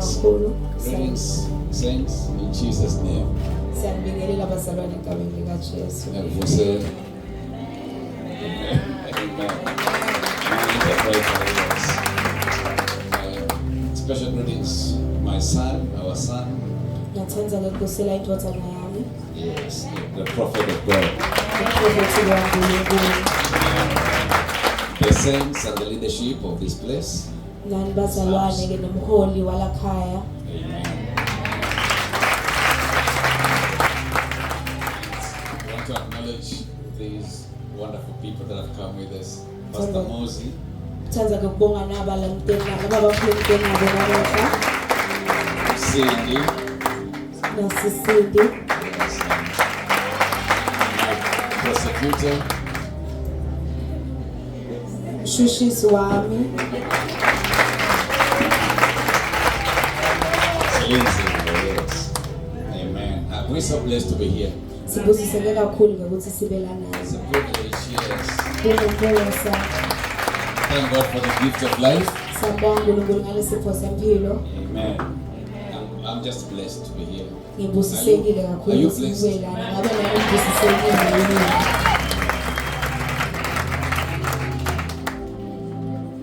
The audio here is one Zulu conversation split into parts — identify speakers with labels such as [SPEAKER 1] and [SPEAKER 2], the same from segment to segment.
[SPEAKER 1] Greetings, saints, in Jesus' name.
[SPEAKER 2] Siyabingelela abazalwane egameni likaJesu.
[SPEAKER 1] Amen. Special greetings, my son, our son.
[SPEAKER 2] Ngiyathenza ukukhosela indodana yami.
[SPEAKER 1] Yes, the prophet of God. The saints and the leadership of this place.
[SPEAKER 2] Nani bazalwane ke nomholi walakhaya.
[SPEAKER 1] Amen. I want to acknowledge these wonderful people that have come with us. Pastor Mozi.
[SPEAKER 2] Ngithanza ukubonga nabalantena ababaphuleke nabo namuhla.
[SPEAKER 1] Cindy.
[SPEAKER 2] Nasisindi.
[SPEAKER 1] Prosecutor.
[SPEAKER 2] Shushisi wami.
[SPEAKER 1] Yes. Amen. We're so blessed to be here.
[SPEAKER 2] Sibusiseke kakhulu ngokuthi sibe lana.
[SPEAKER 1] It's a privilege, yes.
[SPEAKER 2] Ngiyabonga.
[SPEAKER 1] Thank God for the gift of life.
[SPEAKER 2] Sabonga uNkulunkulu ngalesipho sempilo.
[SPEAKER 1] Amen. I'm just blessed to be here.
[SPEAKER 2] Ngibusisekile kakhulu ukuthi lana. Ngabe nami ngibusisekile yini?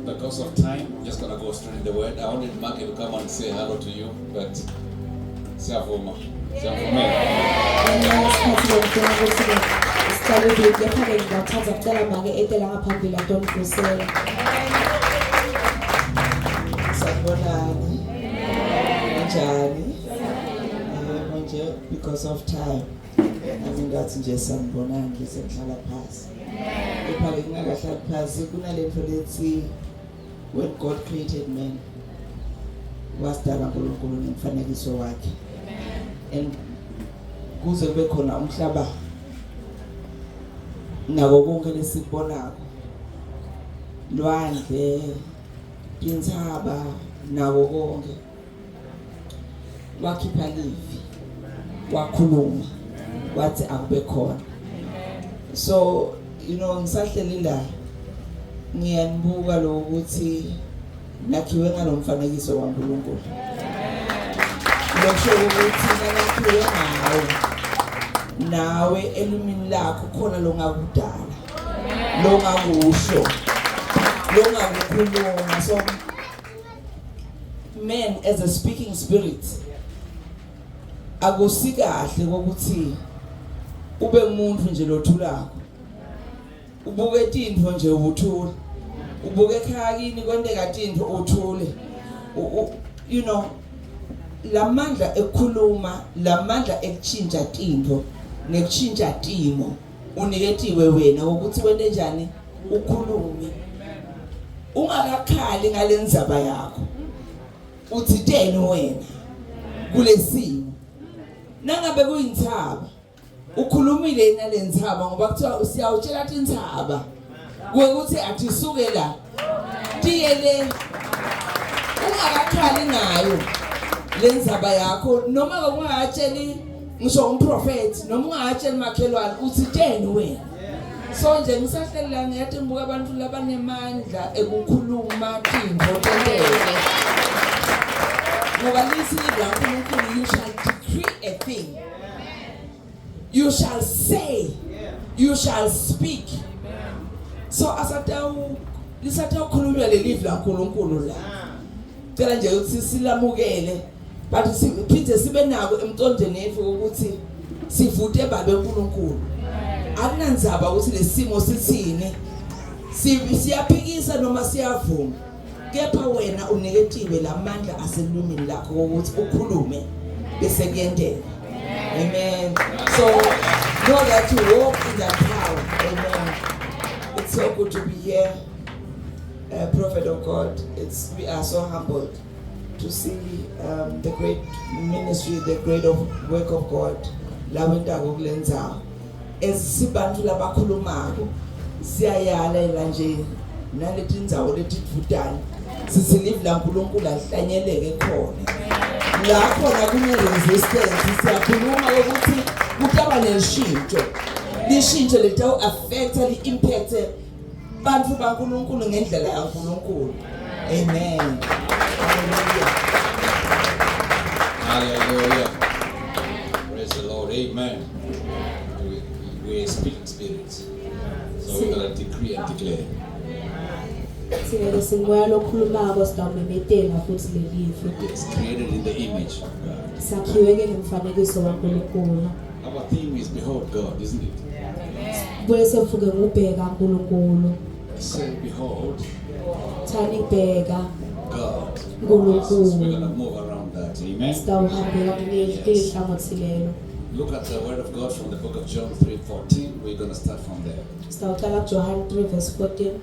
[SPEAKER 1] Because of time, I'm just gonna go straight in the word. I wanted Mark to come and say hello to you, but Siavuma.
[SPEAKER 3] Because of time, I mean that's just some bonanza and pass. When God created man, wasdala uNkulunkulu nemfanekiso wakhe. And kuze kube khona umhlaba nako konke lesibonako. Lwandle, inthaba, nako konke. Wakhipha livi, wakhuluma, wathi akube khona. So, ngisahleli la ngiyanibuka lo ukuthi nakhiwe ngalomfanekiso kaNkulunkulu. Lokho ukuthi nakhiwe nawe elimini lakho khona lo ngakudala. Lo ngakusho. Lo ngakukhuluma. So man as a speaking spirit akusikahle ukuthi ube umuntu nje lothulako. Ubuke tintfo nje uthule. Ubuke ekhaya kini kwenteka tintfo uthule. Lamandla ekukhuluma, lamandla ekuchinja tintfo, nekuchinja timo uniketiwe wena ukuthi wente njani ukhulume. Ungakakhali ngalendzaba yakho. Uthitene wena kulesimo. Nangabe kuyinthaba ukhulumile nalendzaba ngoba kuthiwa usiyawutshela inthaba ukuthi athisuke la tiyele ungakakhali ngayo lendzaba yakho noma ungakatsheli ngisho umprofeti noma ungakatsheli makhelwane uthitene wena. So nje ngisahlala ngiyathi ngibuka abantu labanemandla ekukhuluma tintfo tenteke ngoba lisi uNkulunkulu you shall decree a thing. You shall say, you shall speak. So lisatha ukukhuluma lelivi laNkulunkulu la. Cela nje ukuthi silamukele, but siphinde sibe nako emtondweni yethu ukuthi sivute babe uNkulunkulu. Akunandzaba ukuthi lesimo sithini. Siyaphikisa noma siyavuma. Kepha wena uniketiwe lamandla aselumini lakho ukuthi ukhulume bese kuyenteka. Amen. So know that you walk in that power. Amen. It's so good to be here, prophet of God. We are so humbled to see the great ministry, the great work of God. Lawenda kulenza. Esibantu labakhulumako siyayala nje nalethi indzawo letidvutana. Sisilive la uNkulunkulu ahlanyeleke khona. La khona kune resistance siyakhuluma ukuthi kutaba neshintsho. Lishintsho letawu affect li impact bantu baNkulunkulu ngendlela yaNkulunkulu. Amen. Hallelujah.
[SPEAKER 1] Hallelujah. Praise the Lord. Amen. We're speaking spirits. So we're going to decree and declare.
[SPEAKER 2] Singeke singoya lokhulumako sidawumemetela futhi lelifu.
[SPEAKER 1] It's created in the image of God.
[SPEAKER 2] Sakhiwe ke ngemfanekiso kaNkulunkulu.
[SPEAKER 1] Our theme is behold God, isn't it?
[SPEAKER 2] Bese ufuke ngubheka uNkulunkulu.
[SPEAKER 1] Say behold
[SPEAKER 2] Thani bheka
[SPEAKER 1] God.
[SPEAKER 2] uNkulunkulu.
[SPEAKER 1] So we're going to move around that. Amen.
[SPEAKER 2] Sidawuhambela kuleli hlangothi lelo.
[SPEAKER 1] Look at the word of God from the book of John 3:14. We're going to start from there.
[SPEAKER 2] Sidawuqala kuJohn 3 verse 14.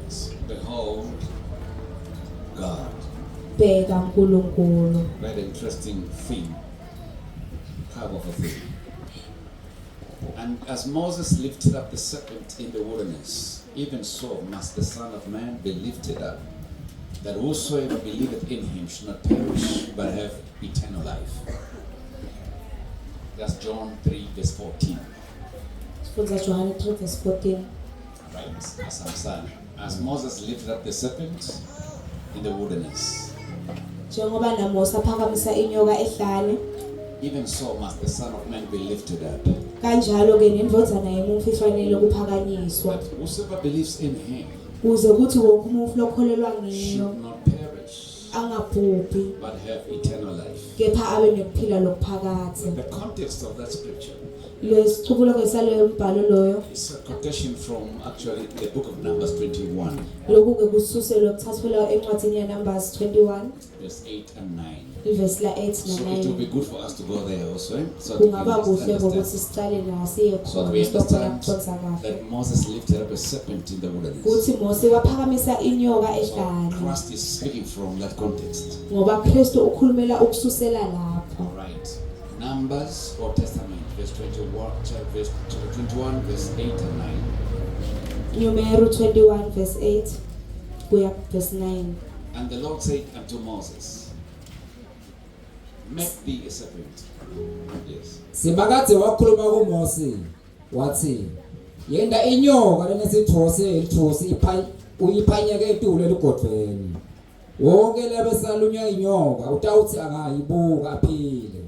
[SPEAKER 1] Yes. Behold God.
[SPEAKER 2] Bheka uNkulunkulu.
[SPEAKER 1] Very interesting theme. Powerful theme. And as Moses lifted up the serpent in the wilderness, even so must the Son of Man be lifted up, that whosoever believeth in him should not perish, but have eternal life. That's John 3 verse 14.
[SPEAKER 2] Sifundza John 3 verse 14.
[SPEAKER 1] Right, as Moses lifted up the serpent in the wilderness,
[SPEAKER 2] Njengoba naMose aphakamisa inyoka ehlane,
[SPEAKER 1] even so must the Son of Man be lifted up,
[SPEAKER 2] kanjalo ke nendvodzana yomuntu ifanele ukuphakanyiswa,
[SPEAKER 1] that whosoever believes in him
[SPEAKER 2] kuze kuthi wonke umuntu lokholelwa ngiyo
[SPEAKER 1] should not perish,
[SPEAKER 2] angabhubhi,
[SPEAKER 1] but have eternal life.
[SPEAKER 2] kepha abe nokuphila lokuphakade.
[SPEAKER 1] The context of that scripture
[SPEAKER 2] Lesichubuleko saleyo mbhalo loyo,
[SPEAKER 1] is a quotation from actually the book of Numbers 21,
[SPEAKER 2] lokhu ke kususelwe kuthathwa encwadini yaNumbers 21
[SPEAKER 1] verse 8 and 9.
[SPEAKER 2] verse la 8
[SPEAKER 1] So
[SPEAKER 2] na
[SPEAKER 1] it will
[SPEAKER 2] 9.
[SPEAKER 1] be good for us to go there also, so that we
[SPEAKER 2] Kungaba kuhle ngokuthi
[SPEAKER 1] understand,
[SPEAKER 2] sicale la siye
[SPEAKER 1] so that
[SPEAKER 2] khona
[SPEAKER 1] we
[SPEAKER 2] sibona
[SPEAKER 1] understand
[SPEAKER 2] kuthonsa kahle.
[SPEAKER 1] that Moses lifted up a serpent in the wilderness.
[SPEAKER 2] Kuthi Mose waphakamisa inyoka
[SPEAKER 1] So
[SPEAKER 2] ehlane,
[SPEAKER 1] Christ is speaking from that context.
[SPEAKER 2] ngoba Kristu ukhulumela ukususela lapho.
[SPEAKER 1] All right. Numbers, Old Testament, verse 21, verse 21, verse 8 and 9.
[SPEAKER 2] Numero 21 verse 8 kuya verse 9.
[SPEAKER 1] And the Lord said unto Moses, make thee a serpent. Yes.
[SPEAKER 4] Sibakade wakhuluma kuMose wathi yenda inyoka lenesithose lithosi uyiphanyeke etulo eligodlweni wonke lebesalunywa inyoka utawuthi akayibuka aphile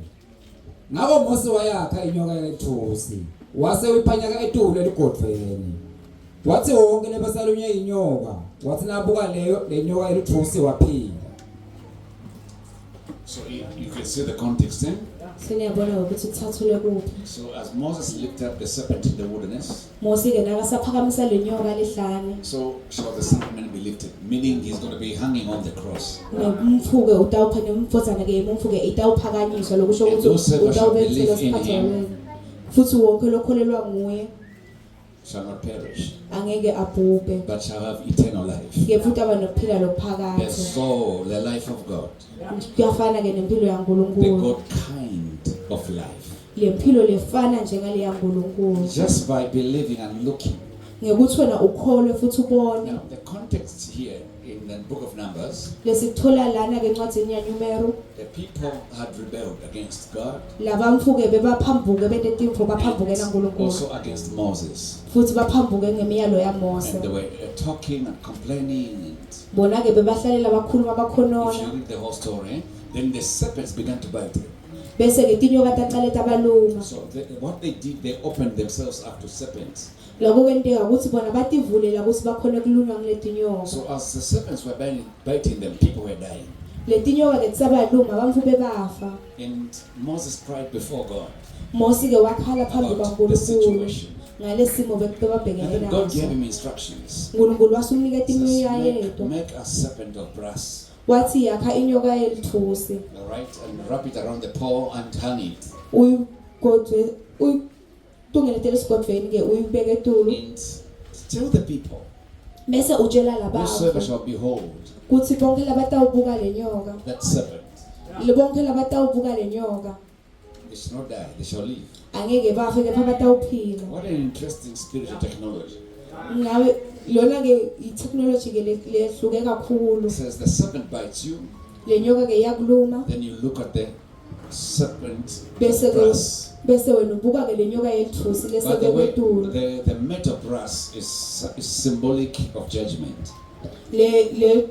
[SPEAKER 4] ngabo Mose wayakha inyoka yethosi wase uyiphanyeka etulo eligodlweni wathi wonke lebesalunywa inyoka wathi nabuka le nyoka elithosi waphila.
[SPEAKER 1] So you can see the context then.
[SPEAKER 2] Siniyabona ukuthi kuthathule kuphi.
[SPEAKER 1] So as Moses lifted up the serpent in the wilderness,
[SPEAKER 2] Mose ke nakasaphakamisa lenyoka lehlane,
[SPEAKER 1] so shall the Son of Man be lifted, meaning he's going to be hanging on the cross.
[SPEAKER 2] nomfuke utawuphana umfodzana ke umfuke itawuphakanyiswa lokusho
[SPEAKER 1] And those
[SPEAKER 2] ukuthi
[SPEAKER 1] who shall
[SPEAKER 2] utawubethela
[SPEAKER 1] believe in
[SPEAKER 2] siphathelene. Futhi wonke lokholelwa nguye
[SPEAKER 1] Shall not perish,
[SPEAKER 2] angeke abhubhe,
[SPEAKER 1] but shall have eternal life.
[SPEAKER 2] ke futhi aba nokuphila
[SPEAKER 1] The
[SPEAKER 2] lokuphakade.
[SPEAKER 1] soul, the life of God,
[SPEAKER 2] Kuyafana ke nempilo
[SPEAKER 1] the
[SPEAKER 2] yaNkulunkulu.
[SPEAKER 1] God kind of life.
[SPEAKER 2] Le mpilo lefana njengale yaNkulunkulu.
[SPEAKER 1] Just by believing and looking.
[SPEAKER 2] Ngekuthi wena ukholwe futhi ubone.
[SPEAKER 1] Now, the context here in the book of Numbers,
[SPEAKER 2] Lesithola lana ke encwadini yaNumero,
[SPEAKER 1] the people had rebelled against God,
[SPEAKER 2] labamfuke bebaphambuke benetimfo baphambukela uNkulunkulu.
[SPEAKER 1] also against Moses.
[SPEAKER 2] Futhi baphambuke ngemiyalo
[SPEAKER 1] And
[SPEAKER 2] yaMose.
[SPEAKER 1] they were talking and complaining. And
[SPEAKER 2] Bona ke bebahlalela bakhuluma
[SPEAKER 1] if you
[SPEAKER 2] bakhonona.
[SPEAKER 1] read the whole story, then the serpents began to bite them.
[SPEAKER 2] Bese ke tinyoka taqale tabaluma.
[SPEAKER 1] So what they did, they opened themselves up to serpents.
[SPEAKER 2] Lokho kwenteka ukuthi bona bativulela ukuthi bakhone kulunywa ngetinyoka.
[SPEAKER 1] So as the serpents were biting them, people were dying.
[SPEAKER 2] Letinyoka ke tsabaluma bamfu bebafa.
[SPEAKER 1] And Moses cried before God
[SPEAKER 2] Mose ke wakhala phambi
[SPEAKER 1] about the
[SPEAKER 2] kwaNkulunkulu
[SPEAKER 1] situation.
[SPEAKER 2] ngalesimo
[SPEAKER 1] And
[SPEAKER 2] bebabhekene
[SPEAKER 1] then God gave
[SPEAKER 2] naso.
[SPEAKER 1] him instructions.
[SPEAKER 2] uNkulunkulu wasimnika
[SPEAKER 1] He says,
[SPEAKER 2] imilayezo.
[SPEAKER 1] make a serpent of brass,
[SPEAKER 2] Wathi yakha inyoka yelithusi.
[SPEAKER 1] all right, and wrap it around the pole and hang it.
[SPEAKER 2] Uyigodwe uyitungele esigodweni ke uyibeke etulu.
[SPEAKER 1] And tell the people,
[SPEAKER 2] Bese utshela
[SPEAKER 1] whosoever
[SPEAKER 2] labantu
[SPEAKER 1] shall behold
[SPEAKER 2] kuthi bonke labatawubuka lenyoka.
[SPEAKER 1] that serpent,
[SPEAKER 2] Lebonke labatawubuka lenyoka
[SPEAKER 1] they shall not die, they shall live.
[SPEAKER 2] angeke bafe kepha batawuphila.
[SPEAKER 1] What an interesting spiritual technology.
[SPEAKER 2] Ngawe lona ke itechnology ke lehluke kakhulu.
[SPEAKER 1] It says the serpent bites you,
[SPEAKER 2] Lenyoka ke yakuluma
[SPEAKER 1] then you look at the serpent
[SPEAKER 2] bese ke
[SPEAKER 1] brass.
[SPEAKER 2] bese wena ubuka ke lenyoka yelithusi
[SPEAKER 1] But the way
[SPEAKER 2] lesebeketulu.
[SPEAKER 1] the metal brass is symbolic of judgment.
[SPEAKER 2] Le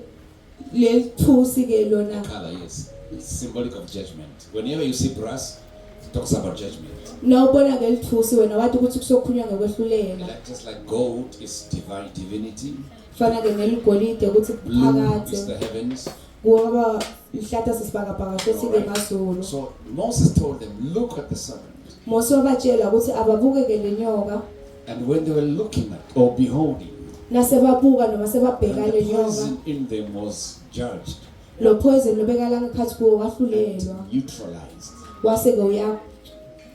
[SPEAKER 2] lethusi ke lona
[SPEAKER 1] The color, yes. it's symbolic of judgment. Whenever you see brass, it talks about judgment.
[SPEAKER 2] Nawubona ke lithusi wena wathi ukuthi kusokhulunywa ngokwehlulela.
[SPEAKER 1] Just like gold is divinity,
[SPEAKER 2] Fana ke neligolide ukuthi
[SPEAKER 1] blue is the
[SPEAKER 2] kuphakathe.
[SPEAKER 1] heavens.
[SPEAKER 2] Ngoba ihlata sisibhakabhaka futhi ke mazulu.
[SPEAKER 1] So Moses told them, look at the serpent.
[SPEAKER 2] Mose wabatshela ukuthi ababuke ke lenyoka
[SPEAKER 1] And when they were looking at or beholding,
[SPEAKER 2] nasebabuka noma
[SPEAKER 1] and
[SPEAKER 2] sebabheka
[SPEAKER 1] the
[SPEAKER 2] lenyoka
[SPEAKER 1] poison in them was judged,
[SPEAKER 2] lo poison lobekala ngaphathi kuwo wahlulelwa
[SPEAKER 1] and neutralized.
[SPEAKER 2] wase ke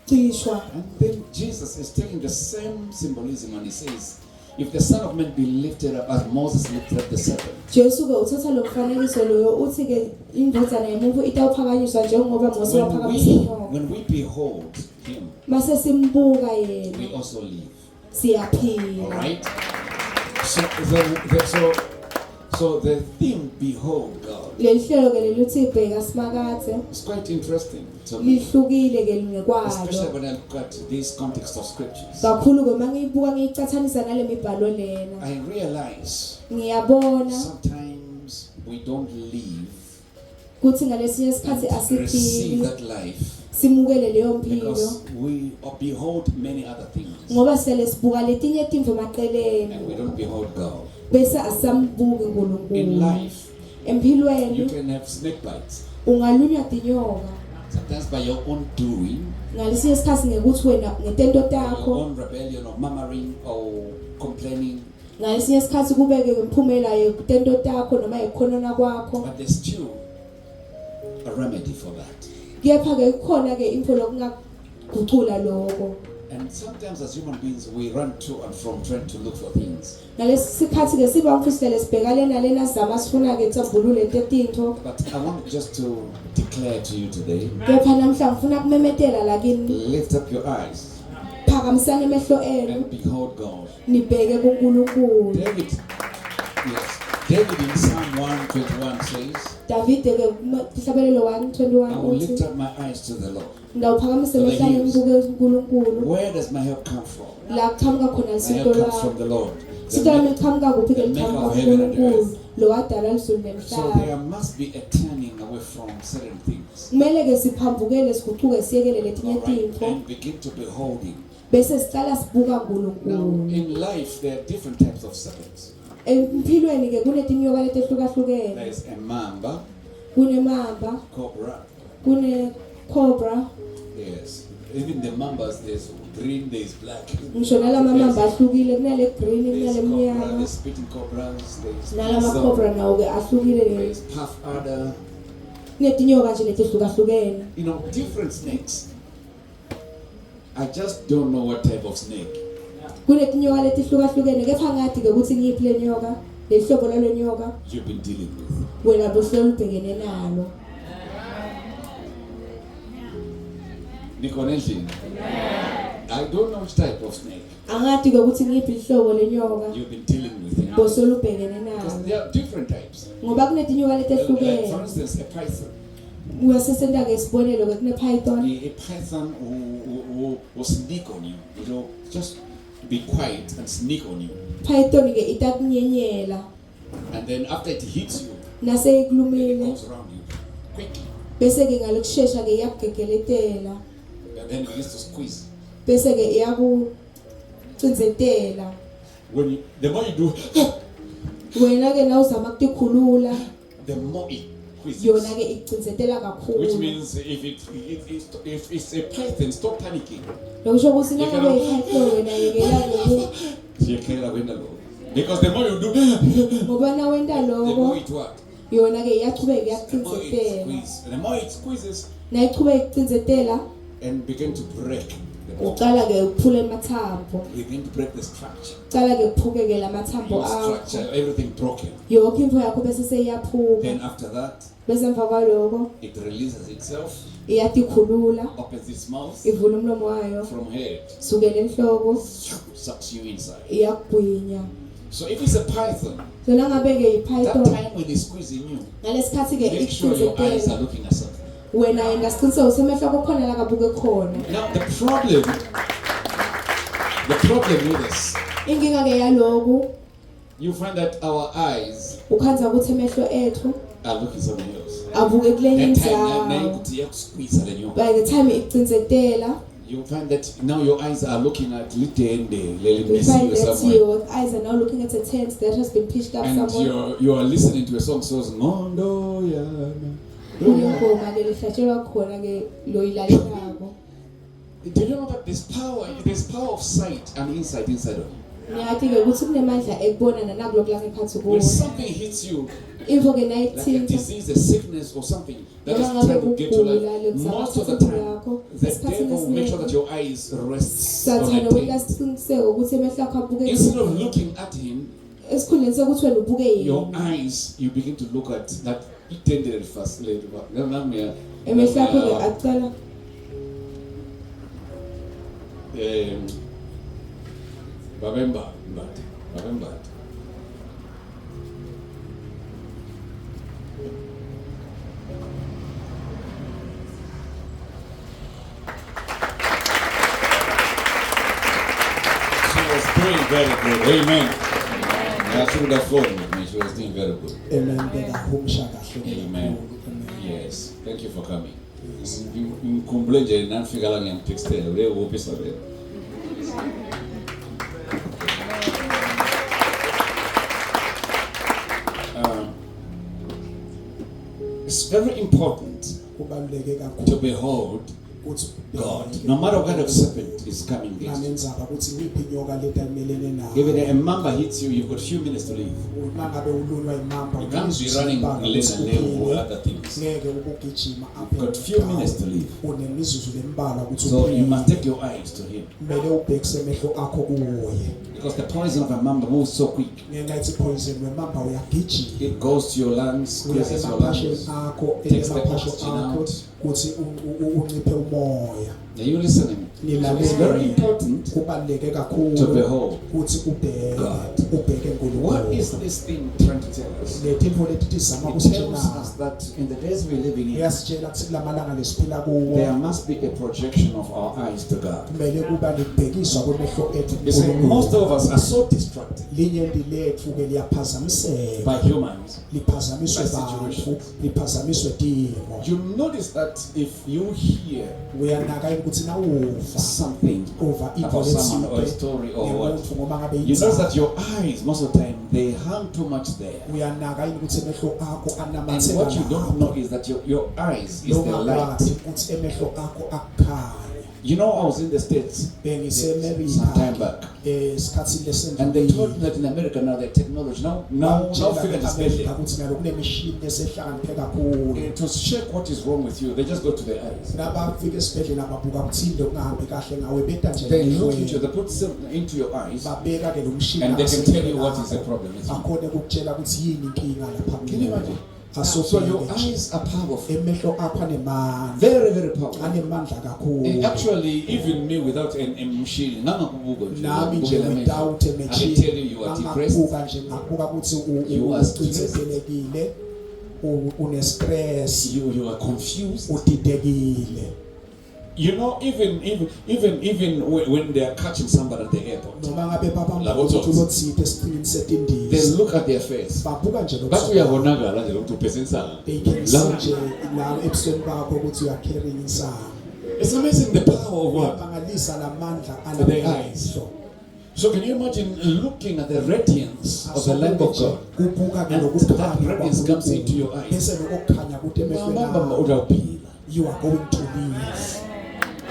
[SPEAKER 2] uyacishwa.
[SPEAKER 1] And then Jesus is taking the same symbolism and he says, if the Son of Man be lifted up as Moses lifted up the serpent,
[SPEAKER 2] Jesu ke uthatha lo mfanekiso loyo uthi ke indodana yomuntu itawuphakanyiswa njengoba Mose waphakamisa inyoka.
[SPEAKER 1] when we behold him,
[SPEAKER 2] Mase simbuka yena
[SPEAKER 1] we also live.
[SPEAKER 2] siyaphila.
[SPEAKER 1] Alright? So the theme, behold God,
[SPEAKER 2] Leli hlelo ke leluthi bheka simakathe
[SPEAKER 1] it's quite interesting to me,
[SPEAKER 2] lihlukile ke
[SPEAKER 1] especially
[SPEAKER 2] ngekwalo.
[SPEAKER 1] when I look at this context of scriptures.
[SPEAKER 2] Kakhulu ke mangiyibuka ngiyicathanisa nale mibhalo lena
[SPEAKER 1] I realize
[SPEAKER 2] ngiyabona
[SPEAKER 1] sometimes we don't live
[SPEAKER 2] kuthi ngalesinye isikhathi
[SPEAKER 1] and receive
[SPEAKER 2] asiphili
[SPEAKER 1] that life
[SPEAKER 2] simukele leyo mpilo
[SPEAKER 1] because we behold many other things
[SPEAKER 2] ngoba sele sibuka letinye timvo
[SPEAKER 1] and we
[SPEAKER 2] maqeleni
[SPEAKER 1] don't behold God.
[SPEAKER 2] bese asambuki
[SPEAKER 1] In
[SPEAKER 2] uNkulunkulu.
[SPEAKER 1] life, you
[SPEAKER 2] Empilweni
[SPEAKER 1] can have snake bites,
[SPEAKER 2] ungalunywa tinyoka
[SPEAKER 1] sometimes by your own doing,
[SPEAKER 2] ngalesinye isikhathi ngekuthi wena ngetento
[SPEAKER 1] your
[SPEAKER 2] takho
[SPEAKER 1] own rebellion or murmuring or complaining,
[SPEAKER 2] ngalesinye isikhathi kubeke imiphumela yetento takho noma yikhonona kwakho.
[SPEAKER 1] but there's still a remedy for that.
[SPEAKER 2] Kepha ke kukhona ke info lokungagucula lokho.
[SPEAKER 1] And sometimes as human beings, we run to and from trying to look for things.
[SPEAKER 2] Ngalesi sikhathi ke siba mfisile sibhekale nalena sizama sifuna ke tsambulule letinto.
[SPEAKER 1] But I want just to declare to you today,
[SPEAKER 2] Kepha namhla ngifuna kumemetela la kini
[SPEAKER 1] lift up your eyes
[SPEAKER 2] phakamisana emehlo enu
[SPEAKER 1] and behold God.
[SPEAKER 2] nibheke kuNkulunkulu.
[SPEAKER 1] David, yes, David in Psalm 121 says,
[SPEAKER 2] Davide ke kuhlabelelo
[SPEAKER 1] I
[SPEAKER 2] 121
[SPEAKER 1] will lift
[SPEAKER 2] uthi
[SPEAKER 1] up my eyes to the Lord.
[SPEAKER 2] ngawuphakamise emehlane ngibuke uNkulunkulu.
[SPEAKER 1] Where does my help come from?
[SPEAKER 2] La kuqhamuka khona
[SPEAKER 1] My
[SPEAKER 2] isito
[SPEAKER 1] help comes from
[SPEAKER 2] lami.
[SPEAKER 1] the Lord.
[SPEAKER 2] Isito lami liqhamuka kuphi ke
[SPEAKER 1] the maker
[SPEAKER 2] liqhamuka
[SPEAKER 1] of heaven and
[SPEAKER 2] kuNkulunkulu
[SPEAKER 1] earth.
[SPEAKER 2] lo wadala izulu
[SPEAKER 1] So
[SPEAKER 2] nemhlaba.
[SPEAKER 1] there must be a turning away from certain things.
[SPEAKER 2] Kumele ke siphambukele siguquke siyekele letinye
[SPEAKER 1] All right?
[SPEAKER 2] tinto
[SPEAKER 1] And begin to behold Him.
[SPEAKER 2] bese siqala sibuka
[SPEAKER 1] Now,
[SPEAKER 2] uNkulunkulu.
[SPEAKER 1] in life, there are different types of serpents.
[SPEAKER 2] Empilweni ke kunetinyoka
[SPEAKER 1] There
[SPEAKER 2] letehlukahlukene.
[SPEAKER 1] is a mamba,
[SPEAKER 2] Kunemamba,
[SPEAKER 1] cobra.
[SPEAKER 2] kune cobra,
[SPEAKER 1] Yes. Even the mambas, there's green, there's black.
[SPEAKER 2] ngisho nalama mamba ahlukile kunale green
[SPEAKER 1] There's
[SPEAKER 2] kunale
[SPEAKER 1] cobra,
[SPEAKER 2] mnyama.
[SPEAKER 1] there's spitting cobras, there's
[SPEAKER 2] Nalama
[SPEAKER 1] so
[SPEAKER 2] cobra nawo ke ahlukile
[SPEAKER 1] there's
[SPEAKER 2] ke.
[SPEAKER 1] puff adder.
[SPEAKER 2] Kunetinyoka nje letehlukahlukene.
[SPEAKER 1] You know, different snakes. I just don't know what type of snake.
[SPEAKER 2] Kunetinyoka letihlukahlukene kepha ngathi ke ukuthi ngiyiphi lenyoka, lehlobo lalonyoka
[SPEAKER 1] You've been dealing with.
[SPEAKER 2] wena bohlela ubhekene nalo.
[SPEAKER 1] Nikonelji. I don't know which type of snake
[SPEAKER 2] Angathi ke ukuthi ngiyiphi ihlobo lenyoka
[SPEAKER 1] you've been dealing with.
[SPEAKER 2] bohlela ubhekene
[SPEAKER 1] Because
[SPEAKER 2] nalo.
[SPEAKER 1] there are different types.
[SPEAKER 2] Ngoba kunetinyoka
[SPEAKER 1] Like, for
[SPEAKER 2] letehlukene.
[SPEAKER 1] instance, a python.
[SPEAKER 2] Uyasesenta ke isibonelo ke kune python.
[SPEAKER 1] A python will sneak on you. You know, just be quiet and sneak on you.
[SPEAKER 2] Python ke itakunyenyela
[SPEAKER 1] And then after it hits you,
[SPEAKER 2] nase
[SPEAKER 1] it
[SPEAKER 2] ikulumile
[SPEAKER 1] goes around you quickly.
[SPEAKER 2] bese ke ngalokusheshsha ke iyakugegeletela
[SPEAKER 1] And then it begins to squeeze.
[SPEAKER 2] bese ke iyakucindzetela.
[SPEAKER 1] The more you do,
[SPEAKER 2] Wena ke nawuzama kutikhulula
[SPEAKER 1] the more it
[SPEAKER 2] yona
[SPEAKER 1] squeezes.
[SPEAKER 2] ke icindzetela
[SPEAKER 1] Which
[SPEAKER 2] kakhulu.
[SPEAKER 1] means if it's a python, stop panicking.
[SPEAKER 2] Lokusho ukuthi nangabe ipython wena yekela lokho
[SPEAKER 1] Because the more you do,
[SPEAKER 2] ngoba na wenda
[SPEAKER 1] the more
[SPEAKER 2] lokho
[SPEAKER 1] it what?
[SPEAKER 2] yona ke iyachubeka
[SPEAKER 1] The more it
[SPEAKER 2] iyakudzetela
[SPEAKER 1] squeezes. The more it squeezes
[SPEAKER 2] na ichubeka icindzetela
[SPEAKER 1] and begin to break the bone.
[SPEAKER 2] uqala ke ukuphula emathambo
[SPEAKER 1] Begin to break the structure.
[SPEAKER 2] uqala ke kuphukeke lamathambo
[SPEAKER 1] Your
[SPEAKER 2] akho
[SPEAKER 1] structure, everything broken.
[SPEAKER 2] yonke info yakho bese seyiyaphuka
[SPEAKER 1] Then after that,
[SPEAKER 2] bese emva kwaloko
[SPEAKER 1] it releases itself,
[SPEAKER 2] iyatikhulula
[SPEAKER 1] opens its mouth
[SPEAKER 2] ivula umlomo wayo
[SPEAKER 1] from head,
[SPEAKER 2] sukela enhloko
[SPEAKER 1] sucks you inside.
[SPEAKER 2] iyakugwinya.
[SPEAKER 1] So if it's a python,
[SPEAKER 2] So nangabe ke
[SPEAKER 1] that
[SPEAKER 2] ipython
[SPEAKER 1] time when it's squeezing you,
[SPEAKER 2] ngalesikhathi ke
[SPEAKER 1] make sure your eyes are
[SPEAKER 2] icindzetela
[SPEAKER 1] looking at something.
[SPEAKER 2] wena yenda siqiniseko ukuthi emehlo akho khona la kabuke khona.
[SPEAKER 1] Now the problem with this,
[SPEAKER 2] Inkinga ke yaloku
[SPEAKER 1] you find that our eyes
[SPEAKER 2] ukhanza ukuthi emehlo ethu
[SPEAKER 1] are looking somewhere else.
[SPEAKER 2] abuke kulenye
[SPEAKER 1] That time na
[SPEAKER 2] indawo
[SPEAKER 1] ikuthi iyakusqueeze le nyoka.
[SPEAKER 2] by the time iqinzetela
[SPEAKER 1] You find that now your eyes are looking at lidende leli
[SPEAKER 2] you
[SPEAKER 1] messy
[SPEAKER 2] find that
[SPEAKER 1] somewhere.
[SPEAKER 2] your eyes are now looking at a tent that has been pitched up
[SPEAKER 1] And
[SPEAKER 2] somewhere.
[SPEAKER 1] you are listening to a song so ngondo yana.
[SPEAKER 2] Ingoma ke lihlatshelwa khona ke lo ilalelako.
[SPEAKER 1] Do you know that there's power of sight and insight inside of you?
[SPEAKER 2] Ngiyathi ke ukuthi kunemandla ekubona nakulokho la ngephansi
[SPEAKER 1] When
[SPEAKER 2] kuwo.
[SPEAKER 1] something hits you,
[SPEAKER 2] Info ke
[SPEAKER 1] like a
[SPEAKER 2] nayithinta
[SPEAKER 1] disease, a sickness, or something that is
[SPEAKER 2] noma
[SPEAKER 1] trying
[SPEAKER 2] ngabe
[SPEAKER 1] to get your
[SPEAKER 2] ukugula
[SPEAKER 1] life,
[SPEAKER 2] lokuzama
[SPEAKER 1] most of the
[SPEAKER 2] ukuthi
[SPEAKER 1] time,
[SPEAKER 2] yakho
[SPEAKER 1] the
[SPEAKER 2] esikhathini
[SPEAKER 1] devil will make sure that
[SPEAKER 2] esiningi
[SPEAKER 1] your eyes rest on
[SPEAKER 2] sathana
[SPEAKER 1] a
[SPEAKER 2] wena
[SPEAKER 1] thing.
[SPEAKER 2] siqiniseke ukuthi emehlo akho abuke
[SPEAKER 1] Instead of looking at him,
[SPEAKER 2] esikhundleni sokuthi wena ubuke
[SPEAKER 1] your
[SPEAKER 2] yini
[SPEAKER 1] eyes, you begin to look at that intended first later.
[SPEAKER 2] emehlo akho ke aqala
[SPEAKER 1] Babemba. She was doing very good. Amen. I should have flown with me. She was doing very good.
[SPEAKER 5] Amen. Bekahumsha kahle.
[SPEAKER 1] Amen. Yes. Thank you for coming. Ngikhumbule nje nafika la ngiyamtextela ule wopisa vele. It's very important
[SPEAKER 5] Kubaluleke
[SPEAKER 1] to
[SPEAKER 5] kakhulu
[SPEAKER 1] behold
[SPEAKER 5] ukuthi
[SPEAKER 1] God, no matter what kind of serpent is coming against you.
[SPEAKER 5] nganenzaba ukuthi ngiphi inyoka letayimelene nayo.
[SPEAKER 1] If a mamba hits you, you've got a few minutes to leave.
[SPEAKER 5] Mangabe ulunwa imamba
[SPEAKER 1] You can't be running less and less or other things.
[SPEAKER 5] ngeke ukugijima
[SPEAKER 1] You've got a few minutes to leave.
[SPEAKER 5] unemizuzu lembalwa ukuthi
[SPEAKER 1] So you must take your eyes to Him.
[SPEAKER 5] kumele ubhekise emehlo akho kuye.
[SPEAKER 1] Because the poison of a mamba moves so quick.
[SPEAKER 5] Ngenxa yokuthi poison wemamba uyagijima.
[SPEAKER 1] It goes to your lungs,
[SPEAKER 5] Uya
[SPEAKER 1] cleanses your
[SPEAKER 5] emaphasheni
[SPEAKER 1] lungs.
[SPEAKER 5] akho
[SPEAKER 1] Takes the
[SPEAKER 5] emaphasho
[SPEAKER 1] oxygen
[SPEAKER 5] akho
[SPEAKER 1] out.
[SPEAKER 5] ukuthi unciphe umoya.
[SPEAKER 1] Are you listening? It's very important
[SPEAKER 5] Kubaluleke
[SPEAKER 1] to
[SPEAKER 5] kakhulu
[SPEAKER 1] behold.
[SPEAKER 5] ukuthi ubheke
[SPEAKER 1] God.
[SPEAKER 5] ubheke
[SPEAKER 1] What
[SPEAKER 5] uNkulunkulu.
[SPEAKER 1] is this thing trying to tell us?
[SPEAKER 5] Letipho leti tizama
[SPEAKER 1] It tells
[SPEAKER 5] kusitshela
[SPEAKER 1] us that in the days we're living in,
[SPEAKER 5] iyasitshela ukuthi kulamalanga lesiphila kuwo
[SPEAKER 1] there must be a projection of our eyes to God.
[SPEAKER 5] kumele kuba libhekiswa kwemehlo ethu
[SPEAKER 1] You see, most
[SPEAKER 5] kuNkulunkulu.
[SPEAKER 1] of us are so distracted
[SPEAKER 5] Linye lethu ke liyaphazamiseka
[SPEAKER 1] by humans.
[SPEAKER 5] liphazamiswe
[SPEAKER 1] By
[SPEAKER 5] bantu
[SPEAKER 1] situations.
[SPEAKER 5] liphazamiswe timo.
[SPEAKER 1] You notice that if you hear
[SPEAKER 5] Uyanaka ukuthi nawuva
[SPEAKER 1] something
[SPEAKER 5] uva
[SPEAKER 1] about someone or a
[SPEAKER 5] ipho
[SPEAKER 1] story or what,
[SPEAKER 5] ngemuntu ngoba ngabe
[SPEAKER 1] you notice that
[SPEAKER 5] yinzalo.
[SPEAKER 1] your eyes, most of the time, they hang too much there.
[SPEAKER 5] Uyanaka ukuthi emehlo akho
[SPEAKER 1] And
[SPEAKER 5] anamathela
[SPEAKER 1] what you don't know
[SPEAKER 5] lapho.
[SPEAKER 1] is that your eyes is the light.
[SPEAKER 5] Lokwazi ukuthi emehlo akho akukhanya.
[SPEAKER 1] You know, I was in the States
[SPEAKER 5] Bengise
[SPEAKER 1] some time
[SPEAKER 5] America
[SPEAKER 1] back.
[SPEAKER 5] esikhathini
[SPEAKER 1] And they told me
[SPEAKER 5] lesendlule.
[SPEAKER 1] that in America now, the technology, now figure this
[SPEAKER 5] America
[SPEAKER 1] special.
[SPEAKER 5] ukuthi ngalo kunemishini esehlakaniphe kakhulu.
[SPEAKER 1] To check what is wrong with you, they just go to the eyes.
[SPEAKER 5] Nabafika esibhedlela babuka kuthinde kungahambi kahle ngawe beta nje
[SPEAKER 1] They look
[SPEAKER 5] emehlweni.
[SPEAKER 1] into, they put something into your eyes,
[SPEAKER 5] Babeka ke lo mshini
[SPEAKER 1] and they can
[SPEAKER 5] asebheka
[SPEAKER 1] tell you what is the
[SPEAKER 5] lapho.
[SPEAKER 1] problem with you.
[SPEAKER 5] Akhone ukutshela ukuthi yini inkinga lapha
[SPEAKER 1] Can you imagine?
[SPEAKER 5] kuwe.
[SPEAKER 1] So your
[SPEAKER 5] Asobheke nje.
[SPEAKER 1] eyes are powerful,
[SPEAKER 5] Emehlo akho anemandla.
[SPEAKER 1] very, very powerful.
[SPEAKER 5] Anemandla
[SPEAKER 1] And
[SPEAKER 5] kakhulu.
[SPEAKER 1] actually, even me without a machine,
[SPEAKER 5] Nami nje without a
[SPEAKER 1] I can
[SPEAKER 5] machine.
[SPEAKER 1] tell you, you are depressed,
[SPEAKER 5] Angabuka nje ngabuka ukuthi
[SPEAKER 1] You are stressed.
[SPEAKER 5] ucinzelekile. Une stress.
[SPEAKER 1] you are confused.
[SPEAKER 5] Udidekile.
[SPEAKER 1] You know, even when they are catching somebody at the airport,
[SPEAKER 5] Noma ngabe baba
[SPEAKER 1] Labo
[SPEAKER 5] ukuthi
[SPEAKER 1] tsotsi.
[SPEAKER 5] ulotsite escreen
[SPEAKER 1] they
[SPEAKER 5] setindiza.
[SPEAKER 1] look at their face.
[SPEAKER 5] Babuka nje
[SPEAKER 1] But
[SPEAKER 5] lokho.
[SPEAKER 1] uyabonakala nje lokhu uphethe insana.
[SPEAKER 5] They can see
[SPEAKER 1] La-
[SPEAKER 5] nje la ebusweni bakho ukuthi you are carrying insana.
[SPEAKER 1] It's amazing the power of what?
[SPEAKER 5] Uyabangalisa lamandla
[SPEAKER 1] To the eyes.
[SPEAKER 5] alamehlo.
[SPEAKER 1] So can you imagine looking at the radiance of the Lamb of God?
[SPEAKER 5] Kubuka ke
[SPEAKER 1] And
[SPEAKER 5] lokukhanya
[SPEAKER 1] that radiance comes into your eyes.
[SPEAKER 5] bese lokukhanya kuthi emehlweni
[SPEAKER 1] Mama
[SPEAKER 5] akho.
[SPEAKER 1] utawuphila.
[SPEAKER 5] You are going to live.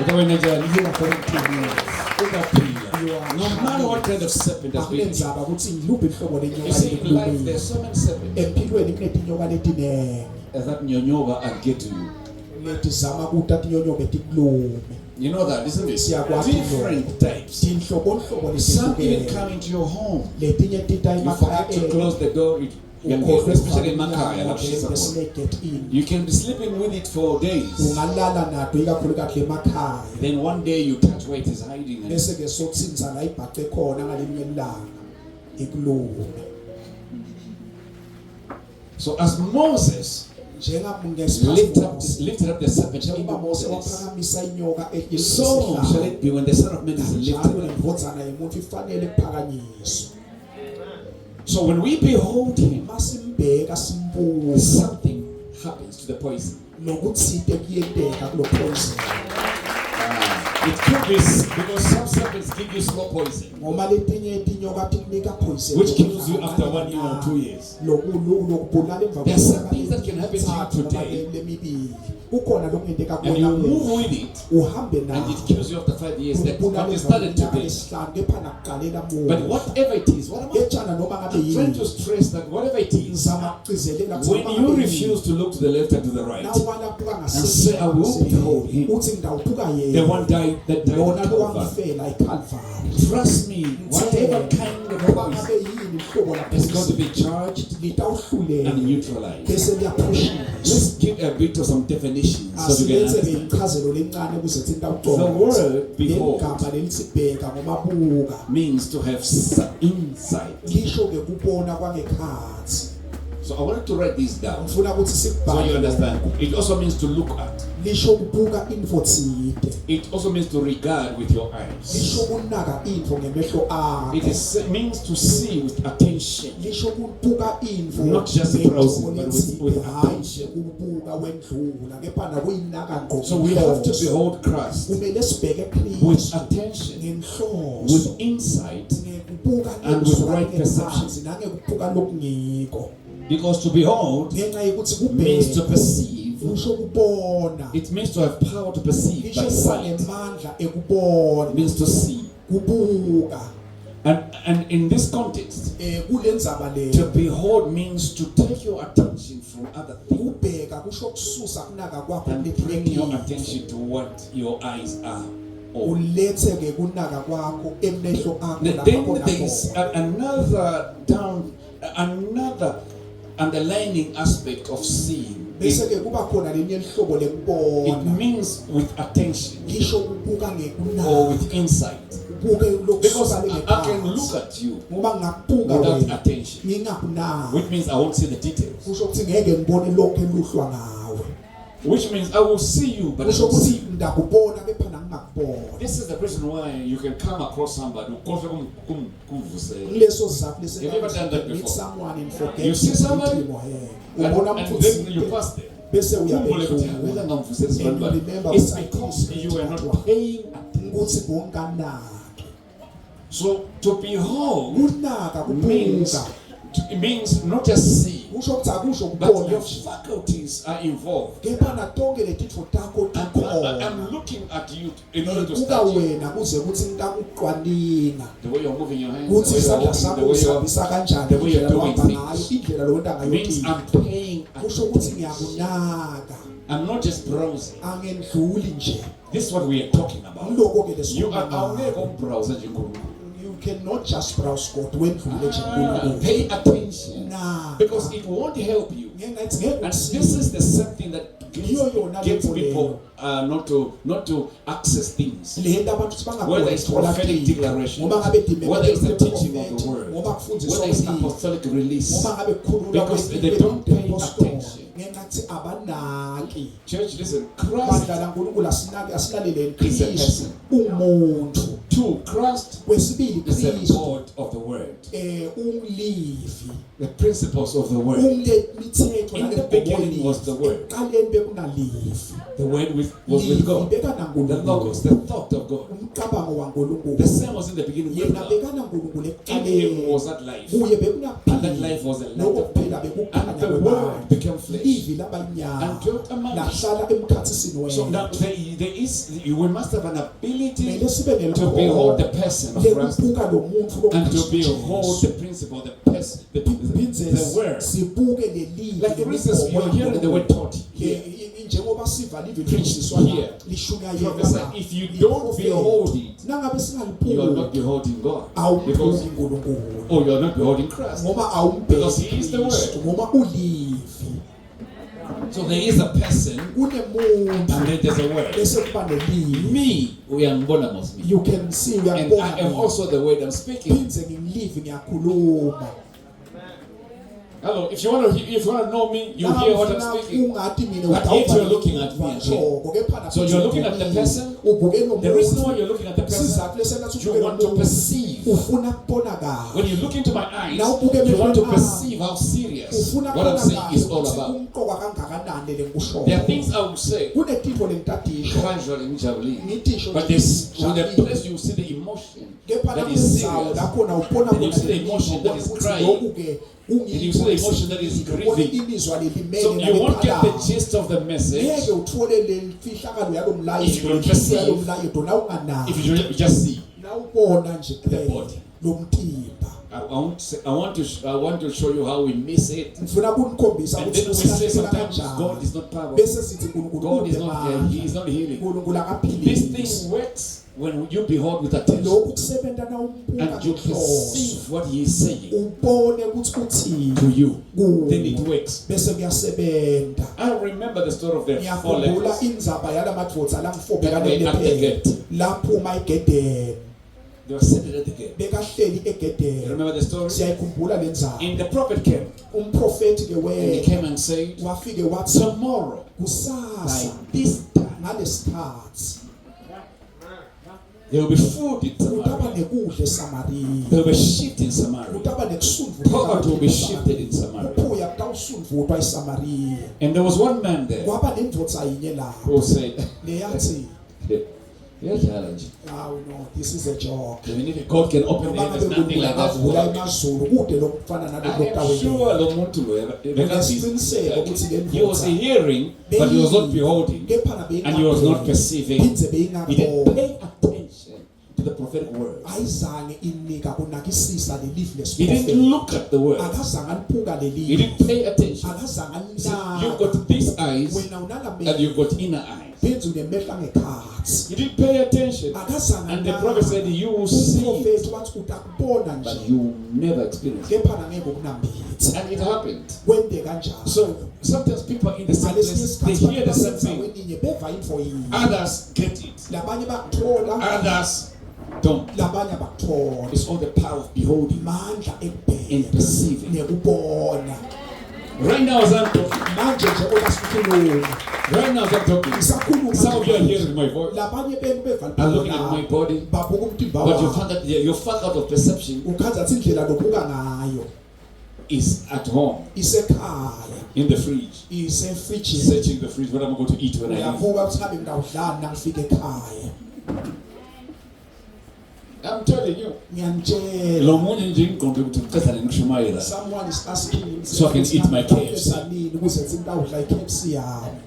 [SPEAKER 1] Utawena njani?
[SPEAKER 5] You are going to live.
[SPEAKER 1] Utawuphila. No matter what kind of serpent has been.
[SPEAKER 5] Akunenzaba ukuthi iluphi ihlobo
[SPEAKER 1] You
[SPEAKER 5] lenyoka
[SPEAKER 1] see, in life
[SPEAKER 5] likulumile.
[SPEAKER 1] there's so many serpents
[SPEAKER 5] Empilweni kunetinyoka letinenge
[SPEAKER 1] that nyonyoba and get to you.
[SPEAKER 5] letizama kuta tinyonyobe tikulume.
[SPEAKER 1] You know that, isn't it?
[SPEAKER 5] Siyakwazi
[SPEAKER 1] Different types.
[SPEAKER 5] Tinhlobonhlobo
[SPEAKER 1] Some even
[SPEAKER 5] lehlukene.
[SPEAKER 1] come into your home.
[SPEAKER 5] Letinye tita
[SPEAKER 1] You
[SPEAKER 5] emakhaya
[SPEAKER 1] forget to close the door. Especially in Makaya, lapho
[SPEAKER 5] the
[SPEAKER 1] sikhona.
[SPEAKER 5] snake get in.
[SPEAKER 1] You can be sleeping with it for days.
[SPEAKER 5] Ungalala nato ikakhulukazi emakhaya.
[SPEAKER 1] Then one day you touch where it is hiding. And
[SPEAKER 5] Bese ke sokutsinza la ibhaqe khona ngalinye ilanga ikulume.
[SPEAKER 1] so as Moses lifted up the serpent in the
[SPEAKER 5] njengoba Mose
[SPEAKER 1] wilderness,
[SPEAKER 5] waphakamisa inyoka
[SPEAKER 1] so shall it be when the Son of Man is lifted
[SPEAKER 5] njalo
[SPEAKER 1] up.
[SPEAKER 5] lendvodzana yomuntu ifanele kuphakanyiswa.
[SPEAKER 1] So when we behold him,
[SPEAKER 5] Masimbheka simbuza
[SPEAKER 1] something happens to the poison.
[SPEAKER 5] nokuthinte kuyenteka kulo poison
[SPEAKER 1] It could be because some serpents give you slow poison,
[SPEAKER 5] ngoba letinye itinyoka tikunika poison
[SPEAKER 1] which kills you after 1 year or 2 years.
[SPEAKER 5] lokubulala emva
[SPEAKER 1] There are some things that can happen to you today,
[SPEAKER 5] lemibili kukhona lokungenteka
[SPEAKER 1] and you
[SPEAKER 5] kuwena
[SPEAKER 1] move with it,
[SPEAKER 5] uhambe
[SPEAKER 1] and
[SPEAKER 5] nayo
[SPEAKER 1] it kills you after 5 years. That's what you started today.
[SPEAKER 5] kepha nakuqalela
[SPEAKER 1] But whatever it is, what am I
[SPEAKER 5] ejana noma ngabe
[SPEAKER 1] I'm trying
[SPEAKER 5] yini
[SPEAKER 1] to stress that whatever it is,
[SPEAKER 5] ngizama ukugcizelela
[SPEAKER 1] when you refuse to look to the left and to the right, and say, I will behold him,
[SPEAKER 5] uthi ngidawubuka
[SPEAKER 1] the
[SPEAKER 5] yena
[SPEAKER 1] one that died
[SPEAKER 5] lona
[SPEAKER 1] at Calvary.
[SPEAKER 5] lowangifela eCalvary
[SPEAKER 1] Trust me, whatever kind of
[SPEAKER 5] noma
[SPEAKER 1] poison
[SPEAKER 5] ngabe yini uhlobo la
[SPEAKER 1] is going to be charged
[SPEAKER 5] litawuhlulela
[SPEAKER 1] and neutralized.
[SPEAKER 5] bese liyaphusha
[SPEAKER 1] Let's give a bit of some definitions so we can
[SPEAKER 5] asilenze
[SPEAKER 1] understand.
[SPEAKER 5] incazelo lencane ukuze thina
[SPEAKER 1] The word behold
[SPEAKER 5] igama lelithi bheka ngoba buka
[SPEAKER 1] means to have insight.
[SPEAKER 5] lisho ke kubona kwangekhathi
[SPEAKER 1] So I wanted to write this down so
[SPEAKER 5] ngifuna ukuthi
[SPEAKER 1] you
[SPEAKER 5] sikubhale
[SPEAKER 1] understand. It also means to look at.
[SPEAKER 5] lisho kubuka info tside
[SPEAKER 1] It also means to regard with your eyes.
[SPEAKER 5] lisho kunaka info ngemehlo
[SPEAKER 1] It
[SPEAKER 5] akho
[SPEAKER 1] means to see with attention.
[SPEAKER 5] lisho kubuka info
[SPEAKER 1] Not just
[SPEAKER 5] ngenjongo
[SPEAKER 1] browsing, but
[SPEAKER 5] letside,
[SPEAKER 1] with
[SPEAKER 5] hayi
[SPEAKER 1] attention.
[SPEAKER 5] kubuka wendlula kepha nakuyinaka ngqo
[SPEAKER 1] So we have to
[SPEAKER 5] ngenhloso.
[SPEAKER 1] behold Christ
[SPEAKER 5] kumele sibheke
[SPEAKER 1] with
[SPEAKER 5] Kristu
[SPEAKER 1] attention,
[SPEAKER 5] ngenhloso
[SPEAKER 1] with insight,
[SPEAKER 5] ngekubuka
[SPEAKER 1] and with right
[SPEAKER 5] phansi nangekubuka lokungiko
[SPEAKER 1] because to behold
[SPEAKER 5] ngenxa yokuthi
[SPEAKER 1] means to
[SPEAKER 5] kubheka
[SPEAKER 1] perceive.
[SPEAKER 5] kusho kubona
[SPEAKER 1] It means to have power to perceive
[SPEAKER 5] lisho
[SPEAKER 1] by
[SPEAKER 5] kuba
[SPEAKER 1] sight.
[SPEAKER 5] nemandla ekubona
[SPEAKER 1] It means to see.
[SPEAKER 5] kubuka
[SPEAKER 1] And in this context,
[SPEAKER 5] kule ndzaba
[SPEAKER 1] to
[SPEAKER 5] leyo
[SPEAKER 1] behold means to take your attention from other things
[SPEAKER 5] kubheka kusho kususa kunaka kwakho
[SPEAKER 1] and bring your
[SPEAKER 5] kulephrekile
[SPEAKER 1] attention to what your eyes are on.
[SPEAKER 5] ulethe ke kunaka kwakho emehlo akho
[SPEAKER 1] Then
[SPEAKER 5] lapho
[SPEAKER 1] there is another underlining aspect of seeing.
[SPEAKER 5] bese ke kuba khona lenye lihlobo
[SPEAKER 1] It
[SPEAKER 5] lekubona
[SPEAKER 1] means with attention
[SPEAKER 5] lisho kubuka
[SPEAKER 1] or
[SPEAKER 5] ngekunaka
[SPEAKER 1] with insight.
[SPEAKER 5] ubuke
[SPEAKER 1] Because
[SPEAKER 5] lokusuka
[SPEAKER 1] I can look at you
[SPEAKER 5] ngoba ngakubuka
[SPEAKER 1] without
[SPEAKER 5] wena
[SPEAKER 1] attention,
[SPEAKER 5] ngingakunaka
[SPEAKER 1] which means I won't see the details.
[SPEAKER 5] kusho ukuthi ngeke ngibone lonke luhlwa ngawe
[SPEAKER 1] Which means I will see you, but I
[SPEAKER 5] kusho
[SPEAKER 1] don't see
[SPEAKER 5] ukuthi
[SPEAKER 1] you.
[SPEAKER 5] ndakubona kepha nangingakubona
[SPEAKER 1] This is the reason why you can come across somebody who
[SPEAKER 5] kuleso sizathu
[SPEAKER 1] Have you ever done that
[SPEAKER 5] meet
[SPEAKER 1] before?
[SPEAKER 5] someone and forget
[SPEAKER 1] You see somebody?
[SPEAKER 5] ubona
[SPEAKER 1] and
[SPEAKER 5] mfutsi
[SPEAKER 1] then you pass them.
[SPEAKER 5] bese
[SPEAKER 1] It's because you were not paying attention.
[SPEAKER 5] ukuthi bonganaka
[SPEAKER 1] So to behold
[SPEAKER 5] kunaka
[SPEAKER 1] means
[SPEAKER 5] kubuka
[SPEAKER 1] it means not just see,
[SPEAKER 5] kusho ukuthi akusho
[SPEAKER 1] but
[SPEAKER 5] kubona
[SPEAKER 1] your faculties are involved.
[SPEAKER 5] kepha natonke letitfo takho tikhona
[SPEAKER 1] I'm looking at you in order to
[SPEAKER 5] kuka
[SPEAKER 1] study
[SPEAKER 5] wena kuze kuthi ngitakucwaninga
[SPEAKER 1] the way you're moving your hands,
[SPEAKER 5] kuthi
[SPEAKER 1] the way
[SPEAKER 5] isandla
[SPEAKER 1] you're
[SPEAKER 5] sakho
[SPEAKER 1] walking,
[SPEAKER 5] usihambisa kanjani
[SPEAKER 1] the way you're
[SPEAKER 5] indlela
[SPEAKER 1] doing
[SPEAKER 5] lohamba ngayo
[SPEAKER 1] things.
[SPEAKER 5] indlela lowenda ngayo
[SPEAKER 1] Means
[SPEAKER 5] into
[SPEAKER 1] I'm paying
[SPEAKER 5] kusho ukuthi
[SPEAKER 1] attention.
[SPEAKER 5] ngiyakunaka
[SPEAKER 1] I'm not just browsing.
[SPEAKER 5] angendluli nje
[SPEAKER 1] This is what we are talking about.
[SPEAKER 5] kuloko ke
[SPEAKER 1] You are aware
[SPEAKER 5] lesikhuluma
[SPEAKER 1] of browser njengomuntu.
[SPEAKER 5] you cannot just browse God wendlule nje kuNkulunkulu
[SPEAKER 1] Pay attention
[SPEAKER 5] na
[SPEAKER 1] because it won't help you.
[SPEAKER 5] ngengathi ngeke
[SPEAKER 1] And
[SPEAKER 5] ukusize.
[SPEAKER 1] this is the same thing that
[SPEAKER 5] Yiyo yona
[SPEAKER 1] gets
[SPEAKER 5] leyo
[SPEAKER 1] people not to access things.
[SPEAKER 5] lento abantu
[SPEAKER 1] Whether it's prophetic declaration,
[SPEAKER 5] ngoba ngabe dime
[SPEAKER 1] whether it's the teaching of the word,
[SPEAKER 5] ngoba kufundiswa
[SPEAKER 1] whether it's
[SPEAKER 5] umlilo,
[SPEAKER 1] apostolic release.
[SPEAKER 5] ngoba ngabe kukhululwa
[SPEAKER 1] Because they don't pay attention.
[SPEAKER 5] ngengathi abanaki
[SPEAKER 1] Church, listen, Christ
[SPEAKER 5] bandla laNkulunkulu asilaleleni
[SPEAKER 1] is a
[SPEAKER 5] Kristu
[SPEAKER 1] person.
[SPEAKER 5] umuntu
[SPEAKER 1] Two, Christ
[SPEAKER 5] kwesibili
[SPEAKER 1] is the
[SPEAKER 5] Kristu
[SPEAKER 1] God of the word,
[SPEAKER 5] umlivi
[SPEAKER 1] the principles of the word.
[SPEAKER 5] umlethetho
[SPEAKER 1] In the beginning was the word.
[SPEAKER 5] ekuqaleni bekunalivi
[SPEAKER 1] The word was with God.
[SPEAKER 5] beka
[SPEAKER 1] The
[SPEAKER 5] naNkulunkulu
[SPEAKER 1] logos, the thought of God.
[SPEAKER 5] umcabango waNkulunkulu
[SPEAKER 1] The same was in the beginning with
[SPEAKER 5] yena
[SPEAKER 1] God.
[SPEAKER 5] bekana nkulunkulu
[SPEAKER 1] In him was
[SPEAKER 5] ekuqaleni
[SPEAKER 1] that life.
[SPEAKER 5] kuye
[SPEAKER 1] And that life was a light of
[SPEAKER 5] lokuphila
[SPEAKER 1] And
[SPEAKER 5] bekukhanya
[SPEAKER 1] the word
[SPEAKER 5] kwebantu
[SPEAKER 1] became flesh.
[SPEAKER 5] livi
[SPEAKER 1] And
[SPEAKER 5] labanyama
[SPEAKER 1] dwelt among us.
[SPEAKER 5] lahlala emkhathisini
[SPEAKER 1] So now
[SPEAKER 5] wena
[SPEAKER 1] we must have an ability
[SPEAKER 5] kumele sibe
[SPEAKER 1] to behold the person of Christ
[SPEAKER 5] lekubuka lo muntu
[SPEAKER 1] and to
[SPEAKER 5] loKristu
[SPEAKER 1] behold
[SPEAKER 5] Jesu.
[SPEAKER 1] the principle, the person,
[SPEAKER 5] Phindze
[SPEAKER 1] the word.
[SPEAKER 5] sibuke lelivi
[SPEAKER 1] Like for instance, you're hearing the word taught here.
[SPEAKER 5] njengoba siva livi
[SPEAKER 1] Preached
[SPEAKER 5] lifundiswa
[SPEAKER 1] here.
[SPEAKER 5] lishunyayelwa
[SPEAKER 1] Professor, if you don't behold it,
[SPEAKER 5] nangabe
[SPEAKER 1] you are not
[SPEAKER 5] singalibuki
[SPEAKER 1] beholding God.
[SPEAKER 5] awumbuki
[SPEAKER 1] Because
[SPEAKER 5] uNkulunkulu
[SPEAKER 1] or you are not beholding Christ.
[SPEAKER 5] ngoba awumbheki
[SPEAKER 1] Because he is the word.
[SPEAKER 5] Kristu ngoba ulivi
[SPEAKER 1] So there is a person
[SPEAKER 5] kunemuntu
[SPEAKER 1] and then there's a word.
[SPEAKER 5] bese kuba nelivi
[SPEAKER 1] Me, we are mbona must me.
[SPEAKER 5] you can see
[SPEAKER 1] And I am
[SPEAKER 5] uyabona
[SPEAKER 1] also the word I'm speaking.
[SPEAKER 5] phindze ngimlivi ngiyakhuluma
[SPEAKER 1] Hello, if you want to know me, you hear what I'm speaking.
[SPEAKER 5] ungati mina
[SPEAKER 1] But yet you're looking at me and So you're looking at the person. The reason why you're looking at the person, you want to perceive.
[SPEAKER 5] ufuna kubona kahle
[SPEAKER 1] When you look into my eyes,
[SPEAKER 5] Now,
[SPEAKER 1] you want to perceive how serious
[SPEAKER 5] ufuna
[SPEAKER 1] what I'm
[SPEAKER 5] kubona
[SPEAKER 1] saying is
[SPEAKER 5] kahle
[SPEAKER 1] all
[SPEAKER 5] ukuthi
[SPEAKER 1] about.
[SPEAKER 5] kumqoka kangakanani ngilalele ngikusho
[SPEAKER 1] There are things I would say
[SPEAKER 5] kunetinto lengitadisho
[SPEAKER 1] casually, ngijabulile.
[SPEAKER 5] ngitisho
[SPEAKER 1] But there's when the place you see the emotion
[SPEAKER 5] kepha
[SPEAKER 1] that is
[SPEAKER 5] lapho
[SPEAKER 1] serious.
[SPEAKER 5] lapho nawubona
[SPEAKER 1] Then you see the emotion that is crying. Then you see the emotion that is grieving.
[SPEAKER 5] imizwa
[SPEAKER 1] So
[SPEAKER 5] lelimele
[SPEAKER 1] you won't get the gist of the message
[SPEAKER 5] ngeke uthole lemfihlakalo yalo
[SPEAKER 1] If you don't
[SPEAKER 5] mlayezo
[SPEAKER 1] perceive.
[SPEAKER 5] yalo mlayezo na unganayo
[SPEAKER 1] if you just see.
[SPEAKER 5] na ubona nje
[SPEAKER 1] The
[SPEAKER 5] kuphela
[SPEAKER 1] body.
[SPEAKER 5] lomtimba
[SPEAKER 1] I want to show you how we miss it.
[SPEAKER 5] ngifuna kunikhombisa
[SPEAKER 1] And
[SPEAKER 5] ukuthi
[SPEAKER 1] then we say
[SPEAKER 5] silahlekela
[SPEAKER 1] sometimes
[SPEAKER 5] kanjani
[SPEAKER 1] God is not powerful.
[SPEAKER 5] bese sithi uNkulunkulu
[SPEAKER 1] God is not there. He is not healing. This thing works when you behold with attention
[SPEAKER 5] lokhu kusebenza na umbuka
[SPEAKER 1] and you perceive what He is saying
[SPEAKER 5] ubone ukuthi uthini
[SPEAKER 1] to you.
[SPEAKER 5] kuwe.
[SPEAKER 1] Then it works.
[SPEAKER 5] bese kuyasebenza
[SPEAKER 1] I remember the story of the 4
[SPEAKER 5] ngiyakhumbula
[SPEAKER 1] lepers.
[SPEAKER 5] indzaba yalamadvodza langifobeka
[SPEAKER 1] That way at the gate.
[SPEAKER 5] laphuma egedeni
[SPEAKER 1] They were seated at the gate.
[SPEAKER 5] bekahleli
[SPEAKER 1] You
[SPEAKER 5] egedeni
[SPEAKER 1] remember the story?
[SPEAKER 5] siyayikhumbula le ndzaba
[SPEAKER 1] And the prophet came.
[SPEAKER 5] umprofeti ke
[SPEAKER 1] And he
[SPEAKER 5] wena
[SPEAKER 1] came and said,
[SPEAKER 5] wafike wathi
[SPEAKER 1] tomorrow,
[SPEAKER 5] kusasa
[SPEAKER 1] by this time,
[SPEAKER 5] ngalesikhathi
[SPEAKER 1] there will be food in
[SPEAKER 5] kutaba
[SPEAKER 1] Samaria.
[SPEAKER 5] nekudla eSamaria
[SPEAKER 1] There will be shift in Samaria.
[SPEAKER 5] kutaba nekusundvutwa
[SPEAKER 1] Poverty will be shifted in Samaria.
[SPEAKER 5] uphuya kutawusundvutwa eSamaria
[SPEAKER 1] And there was one man there
[SPEAKER 5] kwaba nendvodza yinye lapho
[SPEAKER 1] who said,
[SPEAKER 5] leyathi
[SPEAKER 1] "Yadlala nje.
[SPEAKER 5] oh no this is a joke
[SPEAKER 1] Even if God can open the
[SPEAKER 5] noma
[SPEAKER 1] heavens,
[SPEAKER 5] ngabe
[SPEAKER 1] nothing like that will
[SPEAKER 5] kuvula
[SPEAKER 1] work."
[SPEAKER 5] emazulu kude lokufana nalokhu
[SPEAKER 1] I am sure
[SPEAKER 5] lokutawela
[SPEAKER 1] lo muntu lo
[SPEAKER 5] Nginesiqiniseko ukuthi le
[SPEAKER 1] he was
[SPEAKER 5] ndvodza
[SPEAKER 1] hearing, but he was not beholding,
[SPEAKER 5] kepha
[SPEAKER 1] and he was not perceiving.
[SPEAKER 5] phindze
[SPEAKER 1] He didn't
[SPEAKER 5] beyingabona
[SPEAKER 1] pay attention to the prophetic word.
[SPEAKER 5] ayizange inika kunakisisa lelivi
[SPEAKER 1] He didn't
[SPEAKER 5] lesiphrofeti
[SPEAKER 1] look at the word.
[SPEAKER 5] akazange alibuka
[SPEAKER 1] He
[SPEAKER 5] lelivi
[SPEAKER 1] didn't pay attention.
[SPEAKER 5] akazange
[SPEAKER 1] So
[SPEAKER 5] alinaka
[SPEAKER 1] you've got these eyes
[SPEAKER 5] wena
[SPEAKER 1] and
[SPEAKER 5] unalamehlo
[SPEAKER 1] you've got inner eyes.
[SPEAKER 5] phenze unemehlo angekhathi
[SPEAKER 1] You didn't pay attention.
[SPEAKER 5] akazange
[SPEAKER 1] And the prophet said, you will see it,
[SPEAKER 5] umprofeti wathi utakubona
[SPEAKER 1] but
[SPEAKER 5] nje
[SPEAKER 1] you will never experience it.
[SPEAKER 5] kepha nangeke ukunambitha
[SPEAKER 1] And it happened.
[SPEAKER 5] kwenteka njalo
[SPEAKER 1] So sometimes people in the same
[SPEAKER 5] ngalesinye
[SPEAKER 1] place, they
[SPEAKER 5] isikhathi
[SPEAKER 1] hear the same thing.
[SPEAKER 5] baseninye beva info yinye
[SPEAKER 1] Others get it.
[SPEAKER 5] labanye bakuthola
[SPEAKER 1] Others don't.
[SPEAKER 5] labanye abakuthola
[SPEAKER 1] It's all the power of beholding
[SPEAKER 5] mandla
[SPEAKER 1] and
[SPEAKER 5] ekubheka
[SPEAKER 1] perceiving.
[SPEAKER 5] nekubona
[SPEAKER 1] Right now as I'm talking,
[SPEAKER 5] manje njengoba sikhuluma
[SPEAKER 1] right now as I'm talking,
[SPEAKER 5] ngisakhuluma
[SPEAKER 1] some of you are hearing my voice.
[SPEAKER 5] labanye benu beva
[SPEAKER 1] I'm looking at my body,
[SPEAKER 5] babuka umtimba
[SPEAKER 1] but you
[SPEAKER 5] wabo
[SPEAKER 1] found that you're far out of perception
[SPEAKER 5] ukhaza athi indlela lobuka ngayo
[SPEAKER 1] is at home,
[SPEAKER 5] isekhaya
[SPEAKER 1] in the fridge,
[SPEAKER 5] isefrijini
[SPEAKER 1] searching the fridge, what am I going to eat when I leave?
[SPEAKER 5] uyavuka ukuthi ngabe ngidawudlani nangifika ekhaya
[SPEAKER 1] I'm telling you.
[SPEAKER 5] ngiyanitshela
[SPEAKER 1] Lo munye nje ingqondo ukuthi ngicela ngishumayela.
[SPEAKER 5] someone is asking himself
[SPEAKER 1] So I can eat my KFC.
[SPEAKER 5] ukuze ngidawudla iKFC yami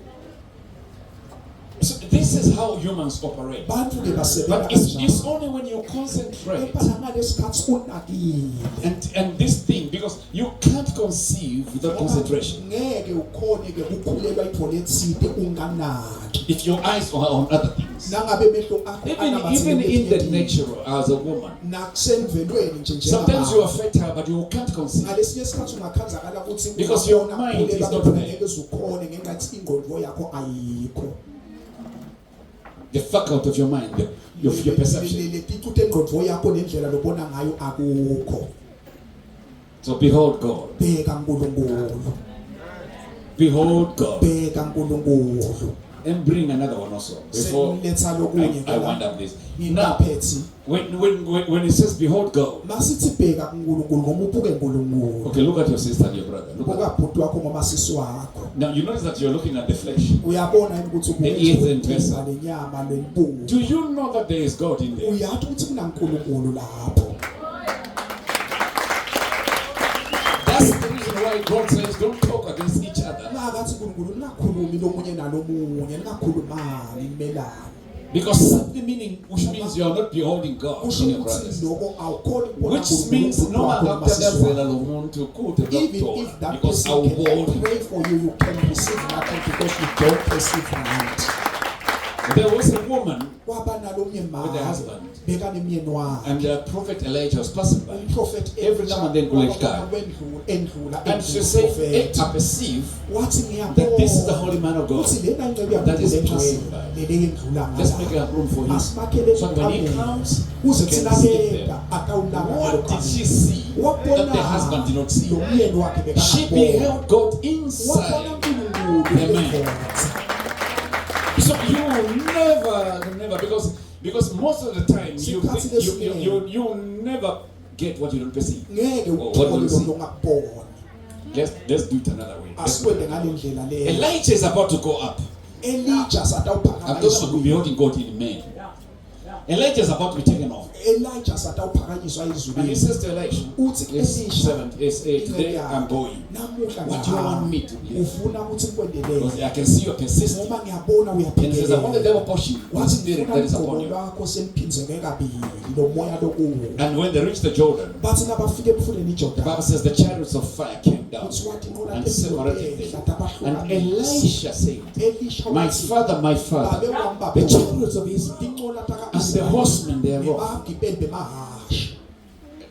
[SPEAKER 1] So this is how humans operate.
[SPEAKER 5] bantu ke basebenza
[SPEAKER 1] But it's
[SPEAKER 5] kanjani
[SPEAKER 1] only when you concentrate
[SPEAKER 5] kepha ngaleskhathi unakile
[SPEAKER 1] and this thing, because you can't conceive without concentration.
[SPEAKER 5] ngeke ukhone ke ukukhulelwa ithole etside unganaki
[SPEAKER 1] If your eyes are on other things,
[SPEAKER 5] nangabe mehlo akho
[SPEAKER 1] even in the nature as a woman,
[SPEAKER 5] nakusemvelweni nje
[SPEAKER 1] sometimes you are
[SPEAKER 5] njengabantu
[SPEAKER 1] fertile but you can't conceive.
[SPEAKER 5] ngalesinye isikhathi ungakhanzakala ukuthi
[SPEAKER 1] Because your mind is not there.
[SPEAKER 5] ngeke uzukhone ngenxa yokuthi ingqondo yakho ayikho
[SPEAKER 1] The faculty of your mind, your perception.
[SPEAKER 5] letithuthi engqondo yakho nendlela lobona ngayo akukho
[SPEAKER 1] So behold God.
[SPEAKER 5] bheka uNkulunkulu
[SPEAKER 1] Behold God.
[SPEAKER 5] bheka uNkulunkulu
[SPEAKER 1] And bring another one also. Before
[SPEAKER 5] sekuletha lokunye
[SPEAKER 1] I wind up this. Now,
[SPEAKER 5] ngingaphethi
[SPEAKER 1] when it says behold God,
[SPEAKER 5] masithi bheka uNkulunkulu ngoba ubuke uNkulunkulu
[SPEAKER 1] okay, look at your sister and your brother. Look
[SPEAKER 5] buka
[SPEAKER 1] at
[SPEAKER 5] bhuti wakho ngoma sisi wakho
[SPEAKER 1] now you notice that you're looking at the flesh.
[SPEAKER 5] uyabona yini ukuthi
[SPEAKER 1] The earth and vessel.
[SPEAKER 5] lenyama lelibuka
[SPEAKER 1] Do you know that there is God in there?
[SPEAKER 5] uyathi ukuthi kunaNkulunkulu lapho
[SPEAKER 1] That's the reason why God says don't talk against each other.
[SPEAKER 5] ngathi uNkulunkulu ningakhulumi lomunye nalomunye ningakhulumani nimelane
[SPEAKER 1] Because simply meaning, which means you are not beholding God
[SPEAKER 5] kusho
[SPEAKER 1] in your
[SPEAKER 5] ukuthi
[SPEAKER 1] brothers.
[SPEAKER 5] lokho awukhoni ukubona
[SPEAKER 1] Which means
[SPEAKER 5] uNkulunkulu
[SPEAKER 1] no
[SPEAKER 5] wakho
[SPEAKER 1] matter
[SPEAKER 5] noma sisi wakho.
[SPEAKER 1] what lo muntu kude
[SPEAKER 5] Even
[SPEAKER 1] doctor,
[SPEAKER 5] if that
[SPEAKER 1] because I
[SPEAKER 5] person
[SPEAKER 1] will
[SPEAKER 5] can
[SPEAKER 1] hold him.
[SPEAKER 5] pray for you, you can receive nothing because you don't perceive right.
[SPEAKER 1] There was a woman
[SPEAKER 5] Kwaba nalomnye
[SPEAKER 1] with
[SPEAKER 5] mama
[SPEAKER 1] her husband,
[SPEAKER 5] beka nemyeni wakhe.
[SPEAKER 1] and Prophet Elijah was passing by.
[SPEAKER 5] Umprofeti
[SPEAKER 1] Every now and then kule ekhaya.
[SPEAKER 5] endlula
[SPEAKER 1] And she said,
[SPEAKER 5] umprofeti.
[SPEAKER 1] I perceive
[SPEAKER 5] Wathi
[SPEAKER 1] that this is the holy man of God.
[SPEAKER 5] Uthi lena incebe
[SPEAKER 1] That is
[SPEAKER 5] yakho
[SPEAKER 1] passing
[SPEAKER 5] engcwele
[SPEAKER 1] by.
[SPEAKER 5] leli endlula
[SPEAKER 1] Let's make
[SPEAKER 5] ngala.
[SPEAKER 1] a room for him.
[SPEAKER 5] Asimakhele
[SPEAKER 1] So when he
[SPEAKER 5] ikamela.
[SPEAKER 1] comes,
[SPEAKER 5] Uze
[SPEAKER 1] he can
[SPEAKER 5] thina
[SPEAKER 1] sleep
[SPEAKER 5] beka
[SPEAKER 1] there.
[SPEAKER 5] akawulanga
[SPEAKER 1] What did she see that the husband did not see?
[SPEAKER 5] Lomyeni wakhe beka
[SPEAKER 1] She beheld God inside.
[SPEAKER 5] wabona uNkulunkulu
[SPEAKER 1] Amen.
[SPEAKER 5] endlala.
[SPEAKER 1] So you will never, because most of the time you never get what you don't perceive.
[SPEAKER 5] Ngeke
[SPEAKER 1] What do you
[SPEAKER 5] uthole
[SPEAKER 1] see?
[SPEAKER 5] lokho ongakuboni.
[SPEAKER 1] let's do it another way.
[SPEAKER 5] asikwende ngalendlela le
[SPEAKER 1] Elijah is about to go up.
[SPEAKER 5] Elijah satawuphakama
[SPEAKER 1] I'm talking about
[SPEAKER 5] ezulwini
[SPEAKER 1] beholding God in men. Elijah is about to be taken off.
[SPEAKER 5] Elijah satawuphakanyiswa
[SPEAKER 1] And he
[SPEAKER 5] ezulwini
[SPEAKER 1] says to Elisha,
[SPEAKER 5] uthi
[SPEAKER 1] verse
[SPEAKER 5] Elisha
[SPEAKER 1] 7, verse 8, today I'm going.
[SPEAKER 5] namuhla
[SPEAKER 1] What do you want me to believe?
[SPEAKER 5] ufuna ukuthi
[SPEAKER 1] Because
[SPEAKER 5] ngikwendelele
[SPEAKER 1] I can see you're persistent.
[SPEAKER 5] ngoba ngiyabona
[SPEAKER 1] And he says, I want the
[SPEAKER 5] uyaphikelela
[SPEAKER 1] devil push you. One
[SPEAKER 5] wathi
[SPEAKER 1] spirit
[SPEAKER 5] ngifuna
[SPEAKER 1] that is
[SPEAKER 5] igqobo
[SPEAKER 1] upon you.
[SPEAKER 5] lwakho seliphindezeke kabili lo moya lokuwo
[SPEAKER 1] And when they reached the Jordan,
[SPEAKER 5] bathi nabafike emfuleni
[SPEAKER 1] the Bible
[SPEAKER 5] iJordan
[SPEAKER 1] says the chariots of fire came down
[SPEAKER 5] uthi wathi inqola
[SPEAKER 1] and separated them. And
[SPEAKER 5] them
[SPEAKER 1] Elisha said,
[SPEAKER 5] Elisha
[SPEAKER 1] my
[SPEAKER 5] wathi,
[SPEAKER 1] father,
[SPEAKER 5] babe wami, babe
[SPEAKER 1] the
[SPEAKER 5] wami,
[SPEAKER 1] chariots of Israel
[SPEAKER 5] inqola
[SPEAKER 1] and the
[SPEAKER 5] taka-Israyeli
[SPEAKER 1] horsemen thereof.
[SPEAKER 5] nebagibeli bemahashe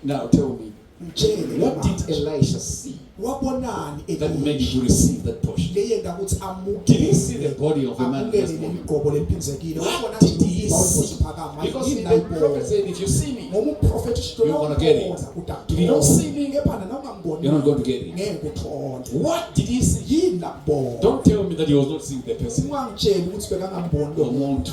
[SPEAKER 1] Now tell me,
[SPEAKER 5] mtshele
[SPEAKER 1] what did
[SPEAKER 5] manje,
[SPEAKER 1] Elisha see
[SPEAKER 5] wabonani
[SPEAKER 1] that made
[SPEAKER 5] Elisha
[SPEAKER 1] you to receive that portion?
[SPEAKER 5] leyenza ukuthi
[SPEAKER 1] Did he see the body of a man
[SPEAKER 5] amukele
[SPEAKER 1] first?
[SPEAKER 5] leligqobo leliphindezekile
[SPEAKER 1] What
[SPEAKER 5] wabona
[SPEAKER 1] did
[SPEAKER 5] nje
[SPEAKER 1] he
[SPEAKER 5] umzimba
[SPEAKER 1] see?
[SPEAKER 5] wesiphakama
[SPEAKER 1] Because
[SPEAKER 5] yini
[SPEAKER 1] the prophet
[SPEAKER 5] nayibona
[SPEAKER 1] said, if you see me,
[SPEAKER 5] ngoba uprofethi usho
[SPEAKER 1] You're gonna get it.
[SPEAKER 5] uyabona,
[SPEAKER 1] If you don't see me,
[SPEAKER 5] kepha na ungamboni
[SPEAKER 1] you're not going to get it.
[SPEAKER 5] ngeke uthole
[SPEAKER 1] What did he see?
[SPEAKER 5] yini lakubona
[SPEAKER 1] Don't tell me that he was not seeing the person.
[SPEAKER 5] ungangitsheli ukuthi bekangamboni lo muntu
[SPEAKER 1] Umuntu.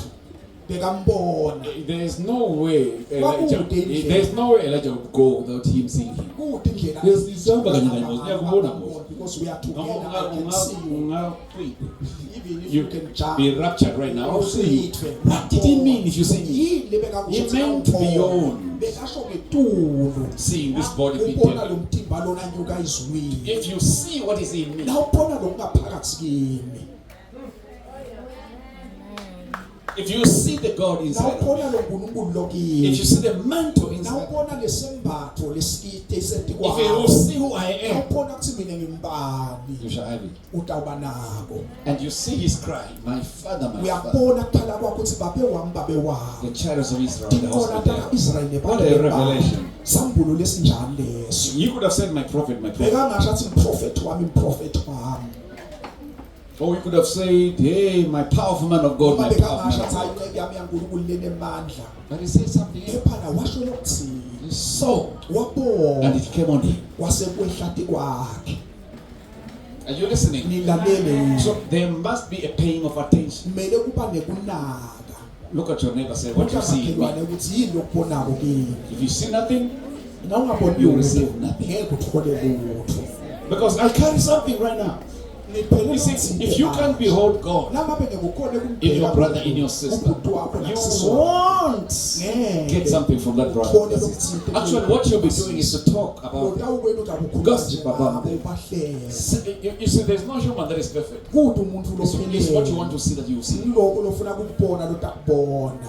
[SPEAKER 5] bekambona
[SPEAKER 1] There is no way Elijah.
[SPEAKER 5] Kwakude indlela.
[SPEAKER 1] There is no way Elijah would go without him seeing him.
[SPEAKER 5] kude indlela
[SPEAKER 1] Yes, isihamba kanye kanye ngoba uyakubona ngoba.
[SPEAKER 5] because we are together I can see you even if
[SPEAKER 1] You
[SPEAKER 5] you can jump
[SPEAKER 1] be raptured right now. I'll see you.
[SPEAKER 5] Uyithwe.
[SPEAKER 1] What did he mean if you see me?
[SPEAKER 5] yini lebekakusho
[SPEAKER 1] He meant beyond
[SPEAKER 5] bekasho ngetulu
[SPEAKER 1] seeing this body being
[SPEAKER 5] ubona lo
[SPEAKER 1] taken?
[SPEAKER 5] mthimba lona nyuka izulwini
[SPEAKER 1] If you see what is in me,
[SPEAKER 5] la ubona lo kungaphakathi kimi
[SPEAKER 1] if you see the God
[SPEAKER 5] la
[SPEAKER 1] inside of me,
[SPEAKER 5] ubona lo nkulunkulu lo
[SPEAKER 1] if you
[SPEAKER 5] kimi
[SPEAKER 1] see the mantle
[SPEAKER 5] la
[SPEAKER 1] inside,
[SPEAKER 5] ubona lesembatho lesikite
[SPEAKER 1] if you will
[SPEAKER 5] esetikwakho
[SPEAKER 1] see who I
[SPEAKER 5] la
[SPEAKER 1] am,
[SPEAKER 5] ubona ukuthi mina ngimbani
[SPEAKER 1] you shall have it.
[SPEAKER 5] utawuba nako
[SPEAKER 1] And you see his cry, my father, my father.
[SPEAKER 5] uyabona kukhala kwakho ukuthi babe wami babe
[SPEAKER 1] The
[SPEAKER 5] wami
[SPEAKER 1] chariots of Israel, the
[SPEAKER 5] inqola
[SPEAKER 1] horsemen thereof.
[SPEAKER 5] taka-Israyeli
[SPEAKER 1] What a revelation.
[SPEAKER 5] sambulo lesinjani leso
[SPEAKER 1] You could have said my prophet, my prophet.
[SPEAKER 5] bekangasho athi mprofethi wami
[SPEAKER 1] Or you could have said, hey, my powerful man of God,
[SPEAKER 5] noma
[SPEAKER 1] my powerful
[SPEAKER 5] bekangasho
[SPEAKER 1] man
[SPEAKER 5] athi
[SPEAKER 1] of
[SPEAKER 5] hayi
[SPEAKER 1] God.
[SPEAKER 5] inceke yami yankulunkulu lenemandla
[SPEAKER 1] But he said something else.
[SPEAKER 5] kephana washo lokuthini
[SPEAKER 1] He saw, and
[SPEAKER 5] wabona
[SPEAKER 1] it came on him.
[SPEAKER 5] kwasekwehlati kwakhe
[SPEAKER 1] Are you listening?
[SPEAKER 5] nilalele
[SPEAKER 1] So there must be a paying of attention.
[SPEAKER 5] kumele kuba nekunaka
[SPEAKER 1] Look at your neighbor, say, what you see in me.
[SPEAKER 5] makhelwane ukuthi yini lokubonako kimi
[SPEAKER 1] If you see nothing,
[SPEAKER 5] na ungaboni
[SPEAKER 1] You
[SPEAKER 5] lutho
[SPEAKER 1] receive nothing.
[SPEAKER 5] ngeke uthole lutho
[SPEAKER 1] because I carry something right now.
[SPEAKER 5] niphele
[SPEAKER 1] You see, if you can't behold God
[SPEAKER 5] nangabe ngekukhona
[SPEAKER 1] in your brother, in your sister,
[SPEAKER 5] ubhuti wakho
[SPEAKER 1] you
[SPEAKER 5] nakusisi wakho
[SPEAKER 1] won't
[SPEAKER 5] ngeke
[SPEAKER 1] get something from that brother. Actually, what you'll be doing is to talk about it.
[SPEAKER 5] utawukwena uzabe ukhuluma
[SPEAKER 1] Gossip
[SPEAKER 5] nje
[SPEAKER 1] about
[SPEAKER 5] ngabo
[SPEAKER 1] them.
[SPEAKER 5] ubahlele
[SPEAKER 1] You see, there's no human that is perfect.
[SPEAKER 5] kude umuntu
[SPEAKER 1] It's what you want to see that you see.
[SPEAKER 5] lokho lofuna ukubona lotakubona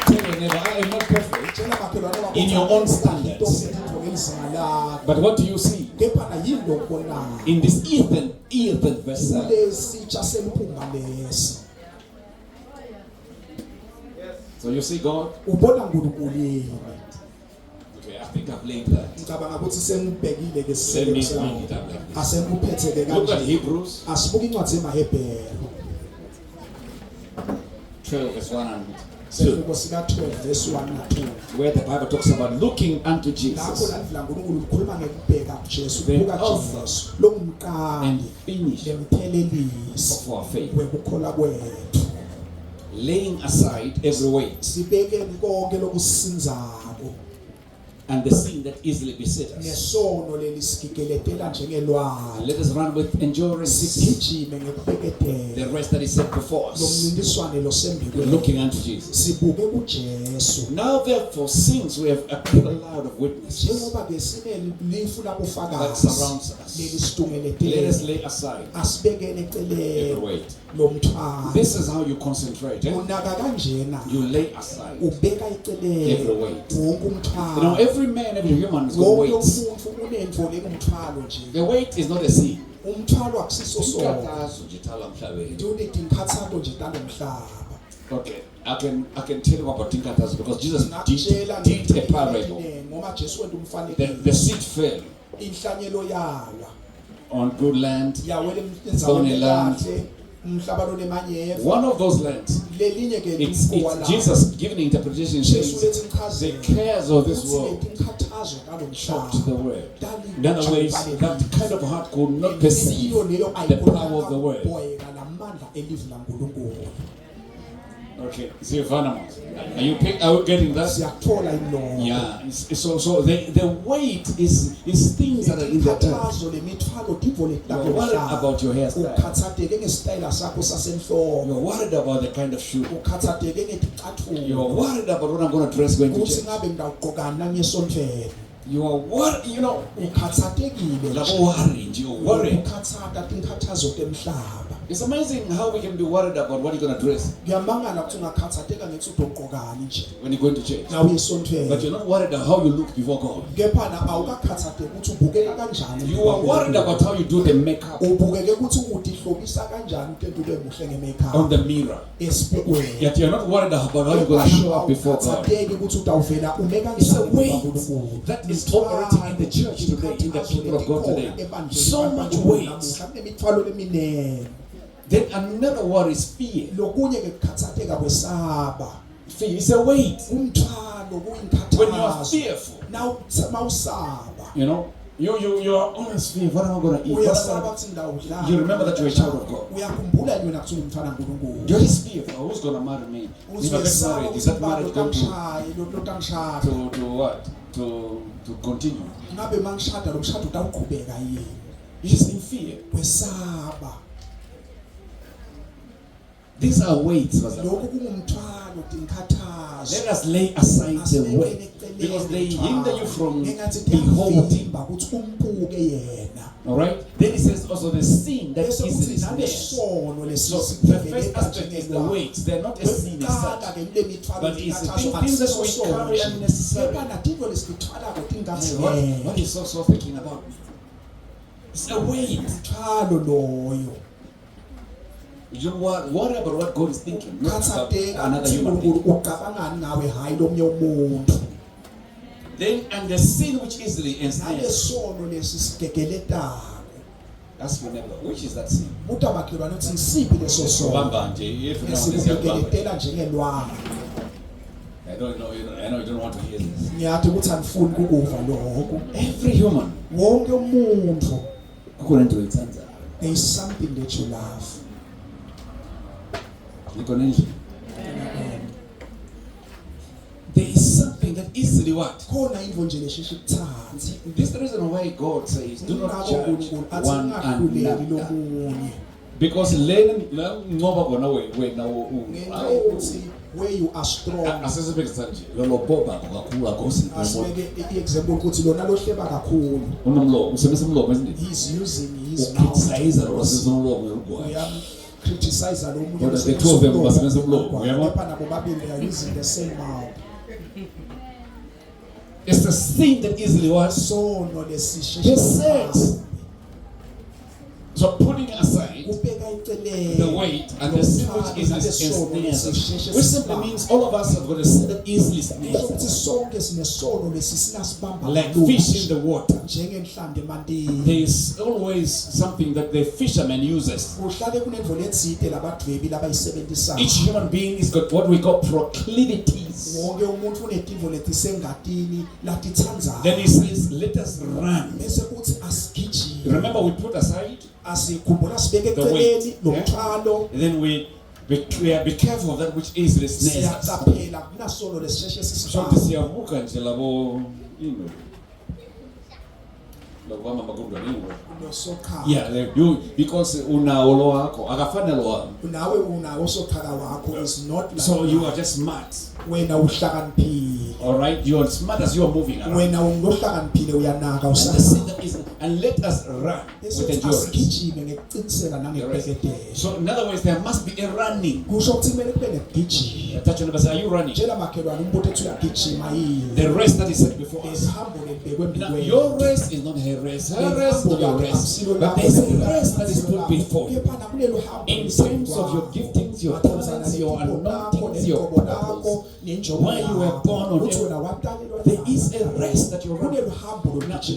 [SPEAKER 1] Tell your neighbor, I am not perfect.
[SPEAKER 5] tshela makhelwane wakho
[SPEAKER 1] In your own standards.
[SPEAKER 5] into ngezinga lakho
[SPEAKER 1] But what do you see?
[SPEAKER 5] kepha na yini lokubonayo
[SPEAKER 1] In this earthen vessel,
[SPEAKER 5] kulesitsha semphunga lesi
[SPEAKER 1] so you see God?
[SPEAKER 5] ubona nkulunkulu yini
[SPEAKER 1] Okay, I think I've laid that.
[SPEAKER 5] ngicabanga ukuthi sengibhekile ke
[SPEAKER 1] Let me
[SPEAKER 5] siselo
[SPEAKER 1] wind
[SPEAKER 5] sami
[SPEAKER 1] it up like this.
[SPEAKER 5] asengikuphetheke
[SPEAKER 1] Look at
[SPEAKER 5] kanje
[SPEAKER 1] Hebrews
[SPEAKER 5] asibuke incwadi yemahebhero
[SPEAKER 1] 12 verse 1 and 2.
[SPEAKER 5] sefiko sika-12 verse 1 na-2
[SPEAKER 1] Where the Bible talks about looking unto
[SPEAKER 5] lapho
[SPEAKER 1] Jesus
[SPEAKER 5] landla nkulunkulu likhuluma ngekubheka kujesu
[SPEAKER 1] The
[SPEAKER 5] kubuka
[SPEAKER 1] author
[SPEAKER 5] jesu longumqali
[SPEAKER 1] and finisher
[SPEAKER 5] lemthelelisi
[SPEAKER 1] of our faith,
[SPEAKER 5] wekukholwa kwethu
[SPEAKER 1] laying aside every weight
[SPEAKER 5] sibekeni konke lokusinzako
[SPEAKER 1] and the sin that easily besets us.
[SPEAKER 5] nesono lelisigikeletela njengelwane
[SPEAKER 1] Let us run with endurance
[SPEAKER 5] sigijime
[SPEAKER 1] the
[SPEAKER 5] ngekubheketela
[SPEAKER 1] rest that is set before us,
[SPEAKER 5] lomncintiswane losembikwethu
[SPEAKER 1] looking unto Jesus.
[SPEAKER 5] sibuke kujesu
[SPEAKER 1] Now therefore, since we have a cloud of witnesses
[SPEAKER 5] njengoba-ke sinelifu
[SPEAKER 1] that
[SPEAKER 5] labofakazi
[SPEAKER 1] surrounds us, let us
[SPEAKER 5] lelisitungeletelele
[SPEAKER 1] lay aside
[SPEAKER 5] asibekele
[SPEAKER 1] every
[SPEAKER 5] eceleni
[SPEAKER 1] weight.
[SPEAKER 5] lomthwalo
[SPEAKER 1] This is how you concentrate. Eh?
[SPEAKER 5] unaka kanjena
[SPEAKER 1] You lay aside
[SPEAKER 5] ubeka
[SPEAKER 1] every
[SPEAKER 5] eceleni
[SPEAKER 1] weight.
[SPEAKER 5] wonke
[SPEAKER 1] You know,
[SPEAKER 5] umthwalo
[SPEAKER 1] every man, every human has got
[SPEAKER 5] wonke
[SPEAKER 1] weights.
[SPEAKER 5] umuntu unento lengumthwalo nje
[SPEAKER 1] The weight is not a sin.
[SPEAKER 5] umthwalo akusiso sona
[SPEAKER 1] Inkathazo nje thala emhlabeni.
[SPEAKER 5] nje unezinkathazo nje talomhlaba
[SPEAKER 1] Okay, I can tell you about Tinkata's because Jesus
[SPEAKER 5] ngakutshela
[SPEAKER 1] did a parable.
[SPEAKER 5] ngoba Jesu wena
[SPEAKER 1] The
[SPEAKER 5] umfanekiso
[SPEAKER 1] seed fell
[SPEAKER 5] inhlanyelo yalwa
[SPEAKER 1] on good land.
[SPEAKER 5] yawela
[SPEAKER 1] Stony
[SPEAKER 5] enzaweni
[SPEAKER 1] land.
[SPEAKER 5] kahle umhlaba lonemanyeva
[SPEAKER 1] One of those lands,
[SPEAKER 5] lelinye ke
[SPEAKER 1] it's Jesus giving the interpretation
[SPEAKER 5] Jesu
[SPEAKER 1] says
[SPEAKER 5] lethi
[SPEAKER 1] the
[SPEAKER 5] ngichazela
[SPEAKER 1] cares of this
[SPEAKER 5] uthi
[SPEAKER 1] world
[SPEAKER 5] lezinkathazo
[SPEAKER 1] choked the
[SPEAKER 5] talomhlaba
[SPEAKER 1] word. In other words, that kind of heart could not perceive
[SPEAKER 5] leyo
[SPEAKER 1] the power of the word.
[SPEAKER 5] ayibhoyeka lamandla elizwi laNkulunkulu
[SPEAKER 1] Okay, Silvanamos. Are you getting that?
[SPEAKER 5] siyakuthola inlobo
[SPEAKER 1] Yeah. So the weight is things that are in the earth.
[SPEAKER 5] ikhathazo lemithwalo
[SPEAKER 1] You're worried about your hairstyle.
[SPEAKER 5] ukhathatheke ngesitayela sakho sasenhloko
[SPEAKER 1] You're worried about the kind of shoe.
[SPEAKER 5] ukhathatheke
[SPEAKER 1] You're
[SPEAKER 5] ngeticathulo
[SPEAKER 1] worried about what I'm going to dress going to
[SPEAKER 5] ukuthi
[SPEAKER 1] church.
[SPEAKER 5] ngabe ngidawugqokani nangesonthelo
[SPEAKER 1] You are worried,
[SPEAKER 5] ukhathatekile
[SPEAKER 1] you're worried.
[SPEAKER 5] ukhathatha tinkathazo temhlaba
[SPEAKER 1] It's amazing how we can be worried about what you're going to dress
[SPEAKER 5] kuyamangala ukuthi ungakhathatheka ngethi udogqokani nje
[SPEAKER 1] when you're going to church.
[SPEAKER 5] nawe esontweni
[SPEAKER 1] But you're not worried about how you look before God.
[SPEAKER 5] kepha na awukakhathatheki ukuthi ubukeka kanjani
[SPEAKER 1] You are worried about how you do the makeup
[SPEAKER 5] ubukeke ukuthi utihlobisa kanjani into ube muhle
[SPEAKER 1] on
[SPEAKER 5] ngemakeup
[SPEAKER 1] the mirror.
[SPEAKER 5] esibukweni
[SPEAKER 1] Yet you're not worried about how you're going to show up before God.
[SPEAKER 5] awukhathatheki ukuthi udawuvela ume
[SPEAKER 1] It's a
[SPEAKER 5] kanjani
[SPEAKER 1] weight
[SPEAKER 5] kuNkulunkulu.
[SPEAKER 1] that is operating in the church today, in the people of God today. So much weight.
[SPEAKER 5] kunemithwalo eminene
[SPEAKER 1] Then another worry is fear.
[SPEAKER 5] lokunye ke kukhathatheka kwesaba
[SPEAKER 1] Fear is a weight.
[SPEAKER 5] umthwalo
[SPEAKER 1] When you are
[SPEAKER 5] kuyinkathazo
[SPEAKER 1] fearful,
[SPEAKER 5] mawusaba
[SPEAKER 1] you know, you are always fearful. What am I going to eat? What am I
[SPEAKER 5] uyasaba
[SPEAKER 1] gonna...
[SPEAKER 5] ukuthi ndawudlala
[SPEAKER 1] You remember that you're a child of God.
[SPEAKER 5] uyakhumbula yona kuthi ungumfana kaNkulunkulu
[SPEAKER 1] You're just fearful. Who's going to marry me? If I get
[SPEAKER 5] uzesaba
[SPEAKER 1] married, is
[SPEAKER 5] ukuthi
[SPEAKER 1] that marriage going
[SPEAKER 5] lotamshaye lotangishada
[SPEAKER 1] to what? To continue?
[SPEAKER 5] ngabe mangishada lo mshado utawuqhubeka yini
[SPEAKER 1] You're just in fear.
[SPEAKER 5] wesaba
[SPEAKER 1] These are weights. Pastor.
[SPEAKER 5] lokhu kungumthwalo tinkathazo
[SPEAKER 1] Let us lay aside the weight because they hinder you from beholding.
[SPEAKER 5] ukuthi umbuke yena
[SPEAKER 1] All right. Then it says also the sin that
[SPEAKER 5] bese
[SPEAKER 1] easily
[SPEAKER 5] kuthi
[SPEAKER 1] snares.
[SPEAKER 5] nalesono
[SPEAKER 1] So the first aspect is the weight. They're not a sin as such. But it's things that we carry unnecessarily. What is so thinking about me? It's a weight.
[SPEAKER 5] umthwalo loyo
[SPEAKER 1] You don't worry about what God is thinking, not about
[SPEAKER 5] ukhathatheka
[SPEAKER 1] another
[SPEAKER 5] ukuthi
[SPEAKER 1] human
[SPEAKER 5] uNkulunkulu
[SPEAKER 1] being.
[SPEAKER 5] ucabangani ngawe hayi lomnye umuntu
[SPEAKER 1] Then and the sin which easily ensnares.
[SPEAKER 5] nalesono lesi sigegeletayo
[SPEAKER 1] Ask your neighbor, which is that sin?
[SPEAKER 5] buta makhelwane ukuthi isiphi leso sono
[SPEAKER 1] Bamba nje, if you know this young Bamba.
[SPEAKER 5] esikugegeletela njengelwana
[SPEAKER 1] I know you don't want to hear this.
[SPEAKER 5] ngiyathi ukuthi angifuni ukukuva lokho
[SPEAKER 1] Every human,
[SPEAKER 5] wonke umuntu
[SPEAKER 1] kukhona into ethanza.
[SPEAKER 5] there is something that you love
[SPEAKER 1] There is something that easily what?
[SPEAKER 5] khona into nje lesheshe kuthanda
[SPEAKER 1] This is the reason why God says, do not
[SPEAKER 5] Ngakho
[SPEAKER 1] judge
[SPEAKER 5] uNkulunkulu athi
[SPEAKER 1] one
[SPEAKER 5] ungahluleli
[SPEAKER 1] another.
[SPEAKER 5] lomunye
[SPEAKER 1] Because la ngoba bona wena
[SPEAKER 5] ngenxa yokuthi where you are strong
[SPEAKER 1] asesebenzisa nje lolo boba kakhulu akosi
[SPEAKER 5] asibeke i-example ukuthi lona lohleba kakhulu
[SPEAKER 1] unomlomo usebenzisa umlomo ezindini
[SPEAKER 5] he's using his mouth
[SPEAKER 1] ukriticize lo wasebenzisa umlomo yokugwa
[SPEAKER 5] criticize lo munye
[SPEAKER 1] Kodwa the two of them basebenzisa umlomo, uyabona?
[SPEAKER 5] kepha nabo babili they are using the same mouth
[SPEAKER 1] it's the sin that easily was
[SPEAKER 5] sono
[SPEAKER 1] the
[SPEAKER 5] lesisheshe
[SPEAKER 1] sex. So putting aside
[SPEAKER 5] kubeka eceleni
[SPEAKER 1] the weight and the sin which easily ensnares, which simply means all of us have got a sin that easily snares
[SPEAKER 5] ukuthi
[SPEAKER 1] us.
[SPEAKER 5] sonke sinesono lesi sinasibamba
[SPEAKER 1] Like fish in the water.
[SPEAKER 5] njengenhlamba emantini
[SPEAKER 1] There is always something that the fisherman uses.
[SPEAKER 5] kuhlale kunendlela etside labadwebi labayisebenzisayo
[SPEAKER 1] Each human being has got what we call proclivities.
[SPEAKER 5] wonke umuntu unetinto letisengatini latithandayo
[SPEAKER 1] Then he says, let us run.
[SPEAKER 5] bese kuthi asigijime
[SPEAKER 1] Remember, we put aside,
[SPEAKER 5] asikhumbula sibeke
[SPEAKER 1] The
[SPEAKER 5] eceleni
[SPEAKER 1] weight,
[SPEAKER 5] lomthwalo
[SPEAKER 1] and then we be careful of that which easily snares us.
[SPEAKER 5] siyacaphela kunasono lesisheshe
[SPEAKER 1] So
[SPEAKER 5] sisibamba
[SPEAKER 1] siyavuka nje labo, labo mama kodwa ningo.
[SPEAKER 5] nosokhala
[SPEAKER 1] Yeah, they do because unawo lo wakho akafana lo wami.
[SPEAKER 5] nawe unawo sokhala wakho is not like
[SPEAKER 1] So you
[SPEAKER 5] mine.
[SPEAKER 1] are just smart.
[SPEAKER 5] wena uhlakaniphile
[SPEAKER 1] All right, you are smart as you are moving around.
[SPEAKER 5] wena ungohlakaniphile uyanaka
[SPEAKER 1] And the
[SPEAKER 5] usana
[SPEAKER 1] sin that is, and let us run with endurance.
[SPEAKER 5] asigijime ngekuqiniseka nangebheketelo
[SPEAKER 1] So in other words, there must be a running.
[SPEAKER 5] kusho ukuthi kumele kube nekugijima
[SPEAKER 1] Touch on the say, are you running?
[SPEAKER 5] tshela makhelwane umbuto ethi uyagijima yini
[SPEAKER 1] The race that is set before us.
[SPEAKER 5] lesihambo lebhekwe
[SPEAKER 1] Now,
[SPEAKER 5] mbikweni
[SPEAKER 1] your race is not her race. Her race is not your race. But there's a race that is put before you. In terms of your giftings, your talents, your anointings, your purpose, where you were born on earth, there is a race that you're running.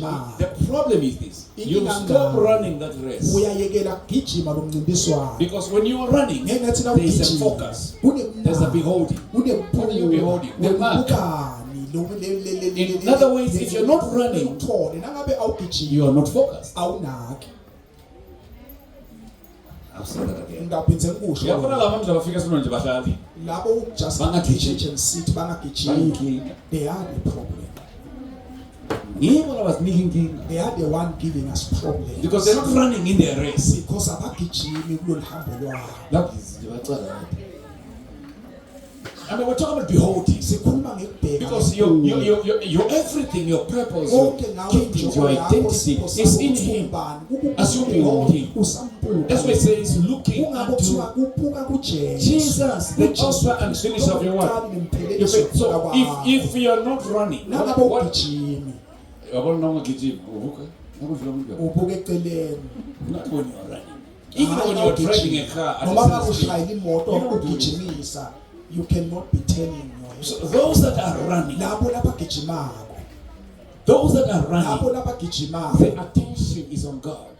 [SPEAKER 1] Now, the problem is this. You stop running that race.
[SPEAKER 5] uyayekela kugijima lo mncintiswano
[SPEAKER 1] Because when you are running, there is a focus. There's a beholding. What are you beholding? The mark. In other words, if you're not running,
[SPEAKER 5] nangabe awugijima
[SPEAKER 1] you are not focused.
[SPEAKER 5] awunaki
[SPEAKER 1] I've said that again.
[SPEAKER 5] ngaphinze ngikusho
[SPEAKER 1] Yabona laba manje abafika esilondwe nje bahlali.
[SPEAKER 5] labo just
[SPEAKER 1] Bangagijimi.
[SPEAKER 5] city bangagijimi
[SPEAKER 1] Bayinkinga.
[SPEAKER 5] they are the problem.
[SPEAKER 1] Yibo labasinika inkinga.
[SPEAKER 5] They are the one giving us problems.
[SPEAKER 1] Because they're not running in their race.
[SPEAKER 5] Because abagijimi kulolu hambo lwabo.
[SPEAKER 1] Lapho izinto bacala lapho. I mean, we're talking about beholding.
[SPEAKER 5] Sikhuluma ngekubheka.
[SPEAKER 1] Because your everything, your purpose, your giftings, your identity is in Him. As you behold Him. That's why it says, looking unto Jesus, the author and finisher of your work. So if you are not running, what? Not when you are running. Even when you are driving a car,
[SPEAKER 5] you cannot be telling
[SPEAKER 1] so those that are running, those that are running, their attention is on God.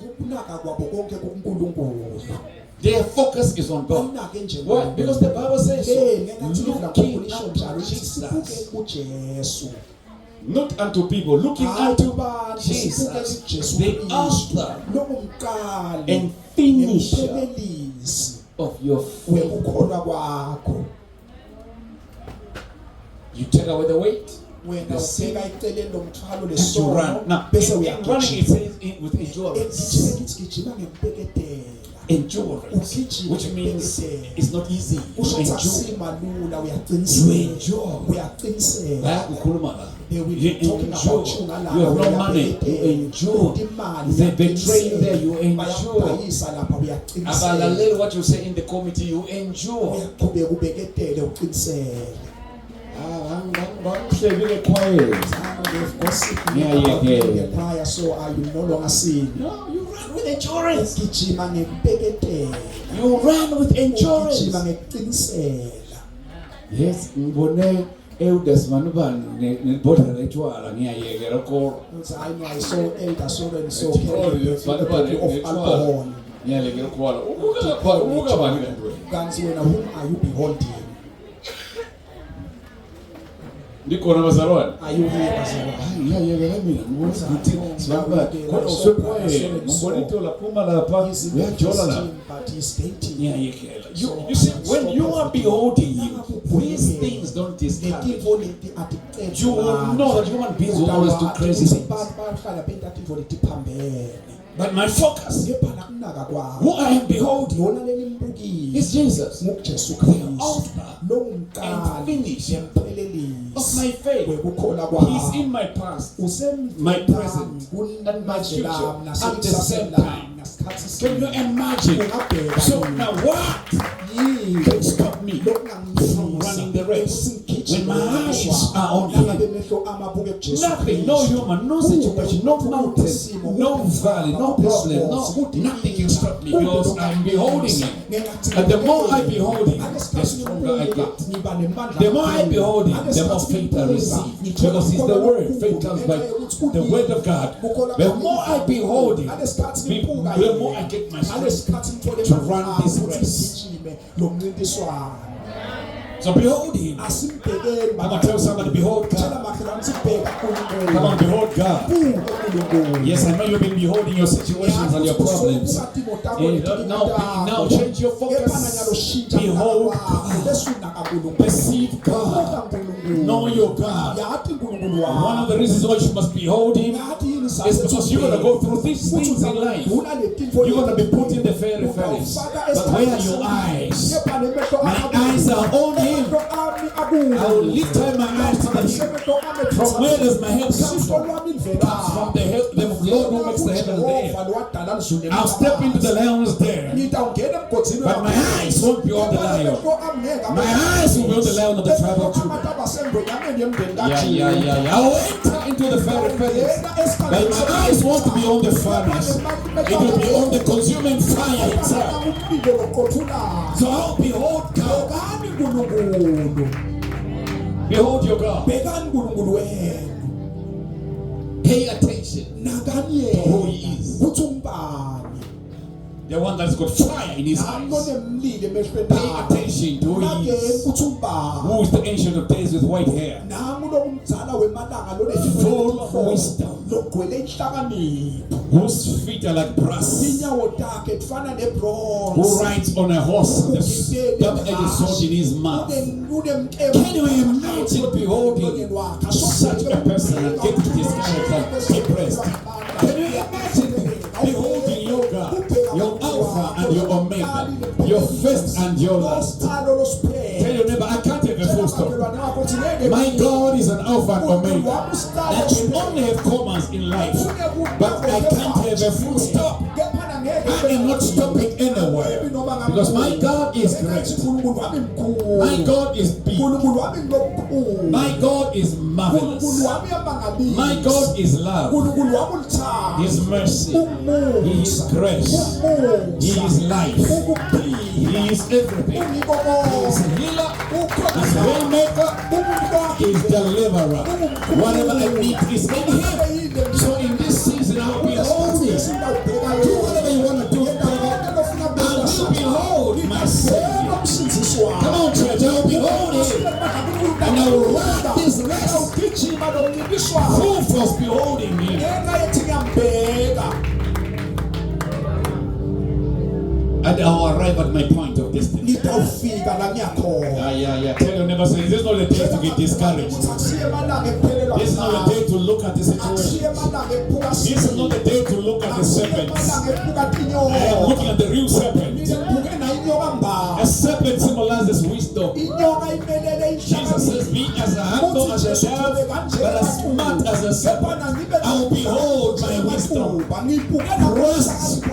[SPEAKER 1] Their focus is on God. Why? Because the Bible says so. Looking unto Jesus. Not unto people, looking unto Jesus, the author and finisher of your faith. You take away the weight, the sin, and you run. Now, in running it says with endurance. Endurance, which means it's not easy. You endure. You endure. You have no money. You endure. They betray you there. You endure. About what you say in the committee, you endure. I'm really quiet.
[SPEAKER 5] So are you no longer seeing?
[SPEAKER 1] No, you run with endurance.
[SPEAKER 5] You
[SPEAKER 1] You run with endurance. Yes, mbone elders manuban ne bottle etwala ngiyayekela ko.
[SPEAKER 5] I know I saw elder so and so
[SPEAKER 1] of
[SPEAKER 5] alcohol.
[SPEAKER 1] Ngiyalekela kwala. Ubuka bani kanti?
[SPEAKER 5] Guns when whom are you beholding?
[SPEAKER 1] Ndikona bazalwane.
[SPEAKER 5] Are you here bazalwane?
[SPEAKER 1] Ngiyayekela mina ngibona ukuthi sibaba kodwa usephoye ngibonito laphuma lapha uyajola la.
[SPEAKER 5] But he's dating.
[SPEAKER 1] Ngiyayekela. You see when you are beholding him, these things don't discourage. You will know that human beings will always do crazy things. But my focus, who I am beholding, is Jesus, the author and finisher of my faith. He's in my past, my present, and my future at the same time. Can you imagine? So now what can stop me from running the race? When my eyes are on Him, nothing, no human, no situation, no mountain, no valley, no problem, nothing can stop me because I'm beholding Him. And the more I behold Him, the stronger I get. The more I behold Him, the more faith I receive. Because He's the Word. Faith comes by the Word of God. The more I behold Him, the more I get my strength to run this race. So behold Him. I'm going to tell somebody, behold God. Come on, behold God. Yes, I know you've been beholding your situations and your problems. Now change your focus. Behold God. Perceive God. Know your God. One of the reasons why you must behold Him is because you're going to go through these things in life. You're going to be put in the fairy furnace. But where are your eyes? My eyes are on Him. I will lift up my eyes to the hill. From where does my help come from? It comes from the help, the Lord who makes the heaven and the earth. I'll step into the lions there. But my eyes won't be on the lion. My eyes will be on the lion of the tribe of Judah. I'll enter into the fiery furnace. But my eyes won't be on the furnace. It will be on the consuming fire itself. So I'll behold God. Behold your God. Pay attention to who He is. The one that's got fire in His eyes. Pay attention to who He is. Who is the Ancient of Days with white hair?
[SPEAKER 5] umdzala wemalanga
[SPEAKER 1] Full of wisdom.
[SPEAKER 5] logcwele inhlakanipho
[SPEAKER 1] Whose feet are like brass.
[SPEAKER 5] inyawo takhe kufana
[SPEAKER 1] Who
[SPEAKER 5] nebronze
[SPEAKER 1] rides on a horse with a double-edged sword in his mouth. Can you imagine beholding such a person and getting discouraged and depressed? Can you imagine beholding your God, your Alpha and your Omega, your first and your last? Tell your neighbor, I can't have a full stop. My God is an Alpha and Omega. I can only have commas in life, but I can't have a full stop. I am not stopping anywhere because my God is great. My God is big. My God is marvelous. My God is love. His mercy. He is grace. He is life. He is everything. He is healer. He is waymaker. He is deliverer. Whatever I need is in Him. So in this season, I'll be holy. Do whatever you want to do. I will behold my Savior. Come on, church. I will behold Him. And I will run this race. Full force beholding Him. And I'll arrive at my point of destiny. Yeah. Tell your neighbor, say, this is not the day to get discouraged. This is not the day to look at the situation. This is not the day to look at the serpents. I am looking at the real serpent. A serpent symbolizes wisdom. Jesus says, be as humble as a dove, but as smart as a serpent. I will behold my wisdom. Trust.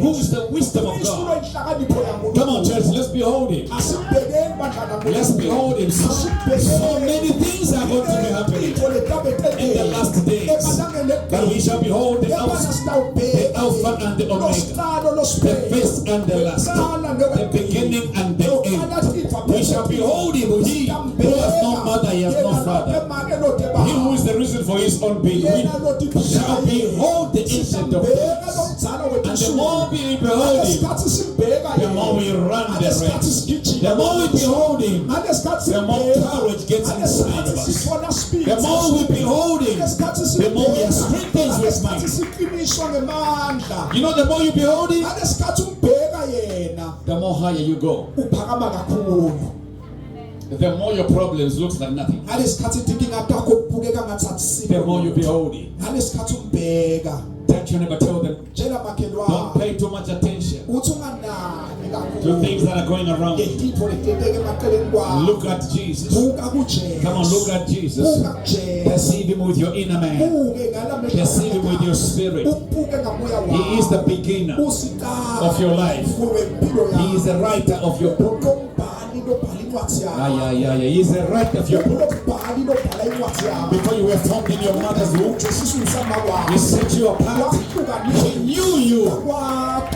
[SPEAKER 1] Who is the wisdom of God? Come on, church, let's behold Him. Let's behold Him. So many things are going to be happening in the last days. But we shall behold the Alpha and the Omega, the first and the last, the beginning and the end. We shall behold Him. He who has no mother, he has no father. He who is the reason for His own being. We shall behold the Ancient of Days. And the more we behold Him, the more we run the race. The more we behold Him, the more courage gets inside of us. The more we behold Him, the more we are strengthened with might. You know, the more you behold Him, the more higher you go. The more your problems looks like nothing. The more you behold Him. Touch your neighbor, tell them, don't pay too much attention to things that are going around you. Look at Jesus. Come on, look at Jesus. Perceive Him with your inner man. Perceive Him with your spirit. He is the beginner of your life. He is the writer of your book. He is the writer of your book. Before you were formed in your mother's womb, He set you apart. He knew you.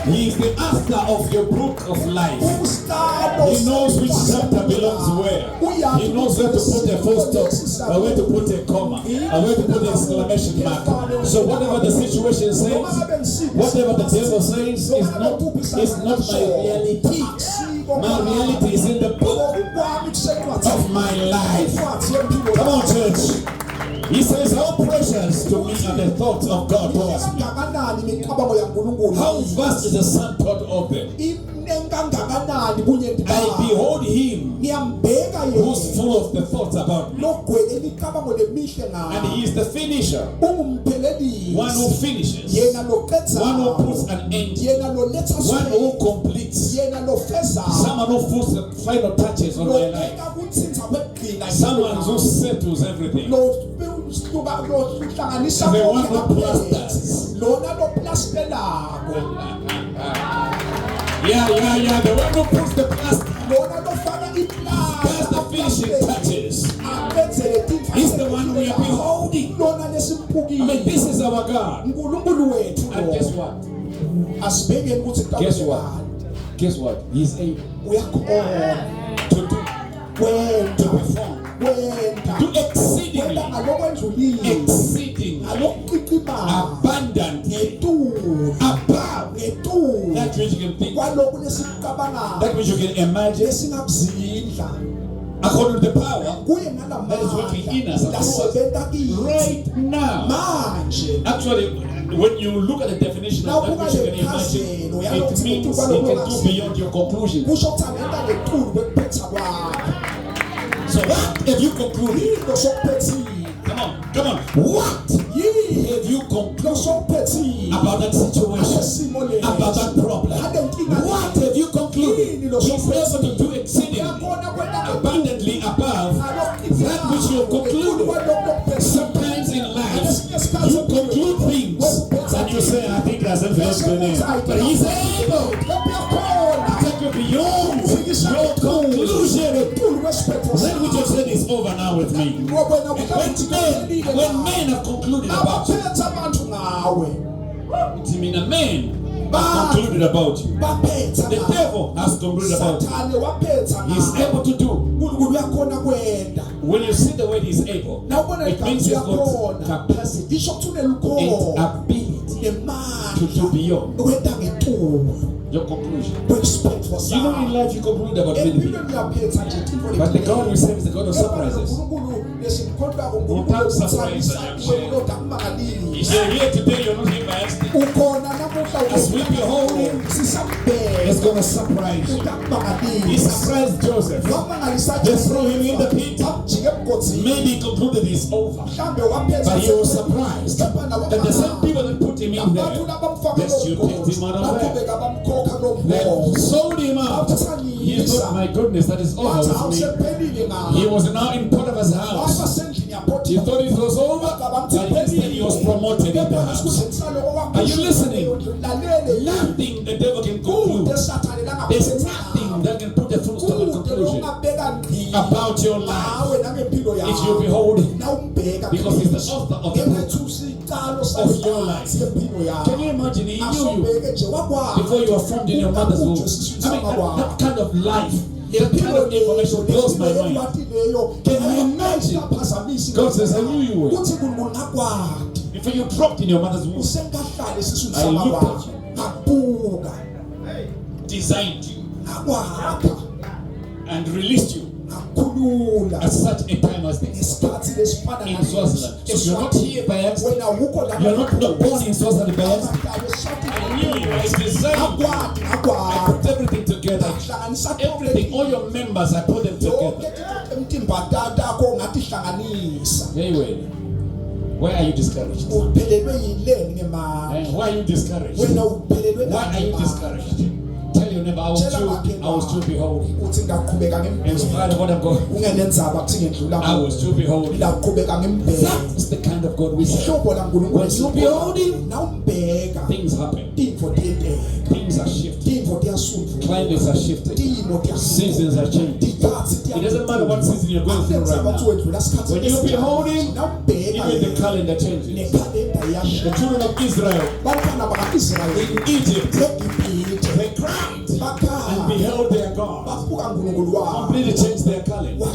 [SPEAKER 1] He is the author of your book of life. He knows which chapter belongs where. He knows where to put a full stop, or where to put a comma, or where to put an exclamation mark. So whatever the situation says, whatever the devil says, is not my reality. My reality is in the book of my life. Come on, church. He says, how precious to me are the thoughts of God towards me. How vast is the sum total of them. I behold Him who's full of the thoughts about me. And He is the finisher. One who finishes. One who puts an end. One who completes. Someone who puts the final touches on my life. Someone who settles everything. The one who plasters. Yeah. The one who puts the plaster. That's the finishing touches. He's the one we are beholding. I mean, this is our God. And guess what? Guess what? He's able to do, to perform, do exceedingly, abundant, above that which you can think, that which you can imagine, according to the power
[SPEAKER 5] kuye
[SPEAKER 1] that is working in us.
[SPEAKER 5] lasebenza kithi
[SPEAKER 1] Right now.
[SPEAKER 5] manje.
[SPEAKER 1] Actually, when you look at the definition of that, which you can imagine, it means it can do beyond your conclusion.
[SPEAKER 5] kusho ukuthi angenta lekhulu kwekuphetha kwakho.
[SPEAKER 1] So what have you concluded?
[SPEAKER 5] Yinto sokuphethile.
[SPEAKER 1] Come on. What have you concluded
[SPEAKER 5] sokuphethile
[SPEAKER 1] about that situation?
[SPEAKER 5] Simo lesi.
[SPEAKER 1] About that problem? What have you concluded? He's able to do exceedingly, abundantly above that which you have concluded. Sometimes in life, you conclude things and you say, I think that's the name. But he's able to take you beyond your conclusion. That which you said is over now with me. When men have concluded about you, it means a man has concluded about you. The devil has concluded about you. He's able to do. When you see the word he's able, it means he's got capacity and ability to do beyond your conclusion. You know, in life you conclude about many things, but the God we serve is the God of surprises. If you're here today, you're not here by accident. As we behold him, it's going to surprise you. He surprised Joseph. They threw him in the pit. Maybe he concluded it's over, but he was surprised that the same people that put him in there, they still picked him out of there. They sold him out. He thought, my goodness, that is over with me. He was now in Potiphar's house. He thought it was over, but instead he was promoted in the house. Are you listening? Nothing the devil can conclude. There's nothing that can put a full stop and conclusion about your life if you behold him, because he's the author of the book of your life. Can you imagine? He knew you before you were formed in your mother's womb. I mean, that kind of life, that kind of information blows my mind. Can you imagine? God says, I knew you were. Before you dropped in your mother's womb, I looked at you, designed you, and released you at such a time as this in Swaziland. So you're not here by accident. You're not born in Swaziland by accident. I knew you. I designed you. I put everything together. Everything, all your members, I put them together. Anyway, why are you discouraged? Why are you discouraged? Why are you discouraged? Tell your neighbor, I will still be holy. In spite of what I'm going through, I will still be holy. That is the kind of God we serve. When you behold him, things happen. Things are shifting. Climates are shifting. Seasons are changing. It doesn't matter what season you're going through right now. When you behold him, even the calendar changes. The children of Israel in Egypt, they cried and beheld their God. Completely changed their calendar.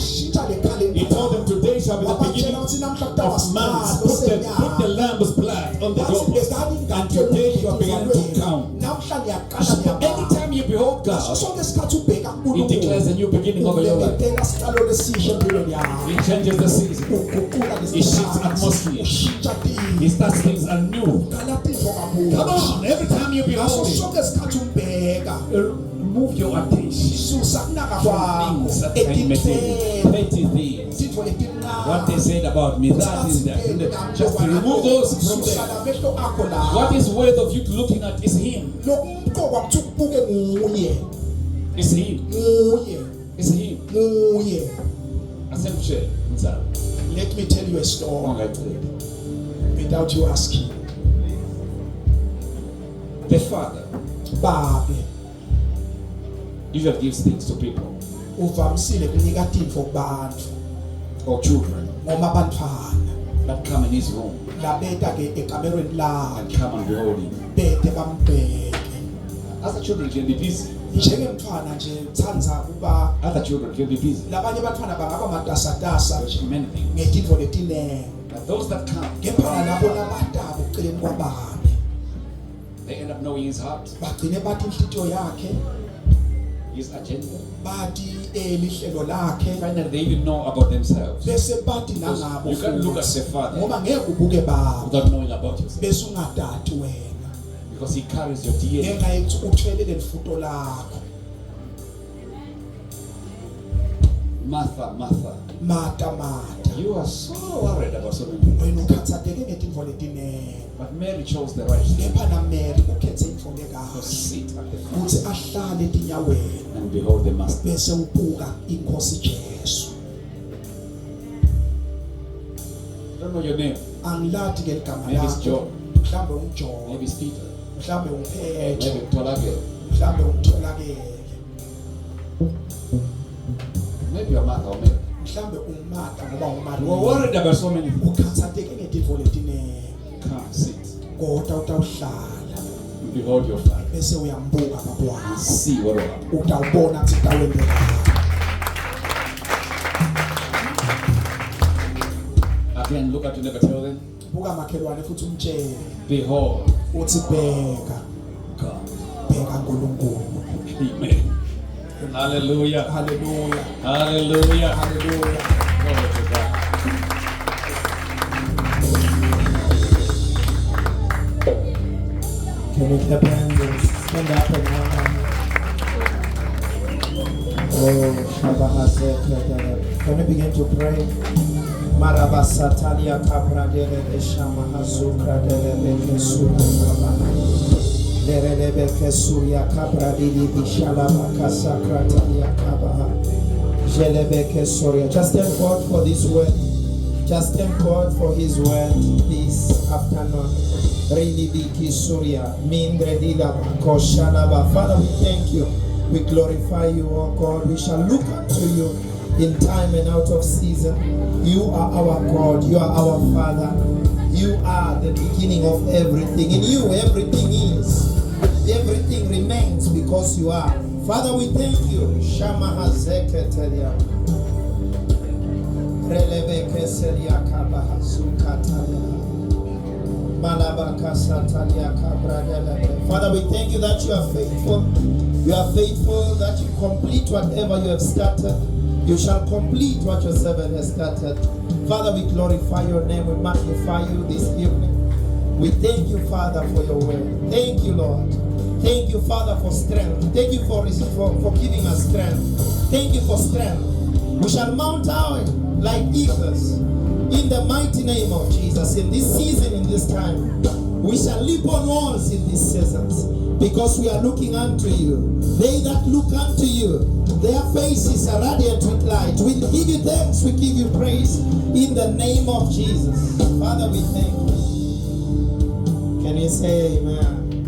[SPEAKER 1] He told them, today shall be the beginning of months. Put the lamb's blood on the doorpost, and today you are beginning to count. Anytime you behold God, He declares a new beginning over your life. He changes the season. He shifts atmosphere. He starts things anew. Come on, every time you behold Him, move your attention from things that can material, petty things. What they said about me, that is that. Just to remove those from there. What is worth of you looking at is Him. It's Him. It's Him.
[SPEAKER 5] Let me tell you a story without you asking.
[SPEAKER 1] The Father
[SPEAKER 5] Baba
[SPEAKER 1] usually gives things to people
[SPEAKER 5] uvamisile kunika tintfo kubantu
[SPEAKER 1] or children
[SPEAKER 5] noma abantwana
[SPEAKER 1] that come in His room
[SPEAKER 5] labeta ke ekamerweni lakhe
[SPEAKER 1] and come and behold Him.
[SPEAKER 5] bete bambheke.
[SPEAKER 1] Other children can be busy.
[SPEAKER 5] Njengemntwana nje utsandza kuba
[SPEAKER 1] Other children can be busy.
[SPEAKER 5] labanye abantwana bangaba matasatasa nje
[SPEAKER 1] Many things.
[SPEAKER 5] ngetintfo letinengi,
[SPEAKER 1] But those that come,
[SPEAKER 5] kepha nabo labatabo eceleni kwababe
[SPEAKER 1] they end up knowing His heart.
[SPEAKER 5] bagcine bathi inhlitiyo yakhe
[SPEAKER 1] his agenda.
[SPEAKER 5] bathi lihlelo lakhe
[SPEAKER 1] Finally, they even know about themselves.
[SPEAKER 5] bese bathi nangabo
[SPEAKER 1] You can't look at the Father
[SPEAKER 5] ngoba ngeke ubuke baba
[SPEAKER 1] without knowing about yourself.
[SPEAKER 5] bese ungadati wena
[SPEAKER 1] Because he carries your DNA.
[SPEAKER 5] ngenxa yokuthi uthelele lifuto lakho
[SPEAKER 1] Martha, Martha,
[SPEAKER 5] mata
[SPEAKER 1] you are so worried about so many things.
[SPEAKER 5] wena ukhathateke ngetintfo letinene
[SPEAKER 1] But Mary chose the right thing.
[SPEAKER 5] kepha naMary ukhetse intfo
[SPEAKER 1] To
[SPEAKER 5] lekahle
[SPEAKER 1] sit at the feet
[SPEAKER 5] kuthi ahlale etinyaweni
[SPEAKER 1] and behold the Master.
[SPEAKER 5] bese ubuka inkosi Jesu
[SPEAKER 1] I don't know your name.
[SPEAKER 5] angiladi ke ligama
[SPEAKER 1] Maybe it's
[SPEAKER 5] lakho
[SPEAKER 1] John.
[SPEAKER 5] mhlambe ungiJohn
[SPEAKER 1] Maybe it's Peter.
[SPEAKER 5] mhlambe umphethe
[SPEAKER 1] Maybe Tolage.
[SPEAKER 5] mhlambe ungitholakele
[SPEAKER 1] Maybe you're Martha or Mary.
[SPEAKER 5] mhlambe umata ngoba
[SPEAKER 1] You are
[SPEAKER 5] umari
[SPEAKER 1] worried about so many things.
[SPEAKER 5] ukhathateke ngetintfo letinene
[SPEAKER 1] Come, sit.
[SPEAKER 5] kodwa utawuhlala
[SPEAKER 1] And behold your Father.
[SPEAKER 5] bese uyambuka babwami
[SPEAKER 1] See what will happen.
[SPEAKER 5] utawubona kuthi tawendeka
[SPEAKER 1] Again, look at you, never tell them.
[SPEAKER 5] buka makhelwane futhi umtshele
[SPEAKER 1] Behold
[SPEAKER 5] uthi bheka
[SPEAKER 1] God.
[SPEAKER 5] bheka uNkulunkulu
[SPEAKER 1] Amen. Hallelujah.
[SPEAKER 5] haleluya
[SPEAKER 1] Hallelujah.
[SPEAKER 5] haleluya
[SPEAKER 1] Glory to God.
[SPEAKER 6] Can we clap hands and stand up and Oh, Shabbat. Can we begin to pray? Marabasatalia Capradele Shama Hazukra de Surya Lerebe Surya Capradili Bishalama Sakratalia Kabaha Jelebeke Surya. Just thank God for this word. Just thank God for His word this afternoon. Really big Surya Mindre Dilaba Koshalaba. Father, we thank you. We glorify you, oh God. We shall look unto you in time and out of season. You are our God. You are our Father. You are the beginning of everything. In you, everything is. Everything remains because you are. Father, we thank you. Shama Hazeketelia. Relebeke Selia Kabaha Sukatalia. Father, we thank you that you are faithful. You are faithful that you complete whatever you have started. You shall complete what your servant has started. Father, we glorify your name. We magnify you this evening. We thank you, Father, for your word. Thank you, Lord. Thank you, Father, for strength. Thank you for giving us strength. Thank you for strength. We shall mount out like eagles. In the mighty name of Jesus, in this season, in this time, we shall leap on walls in these seasons because we are looking unto you. They that look unto you, their faces are radiant with light. We give you thanks, we give you praise in the name of Jesus. Father, we thank you. Can you say amen?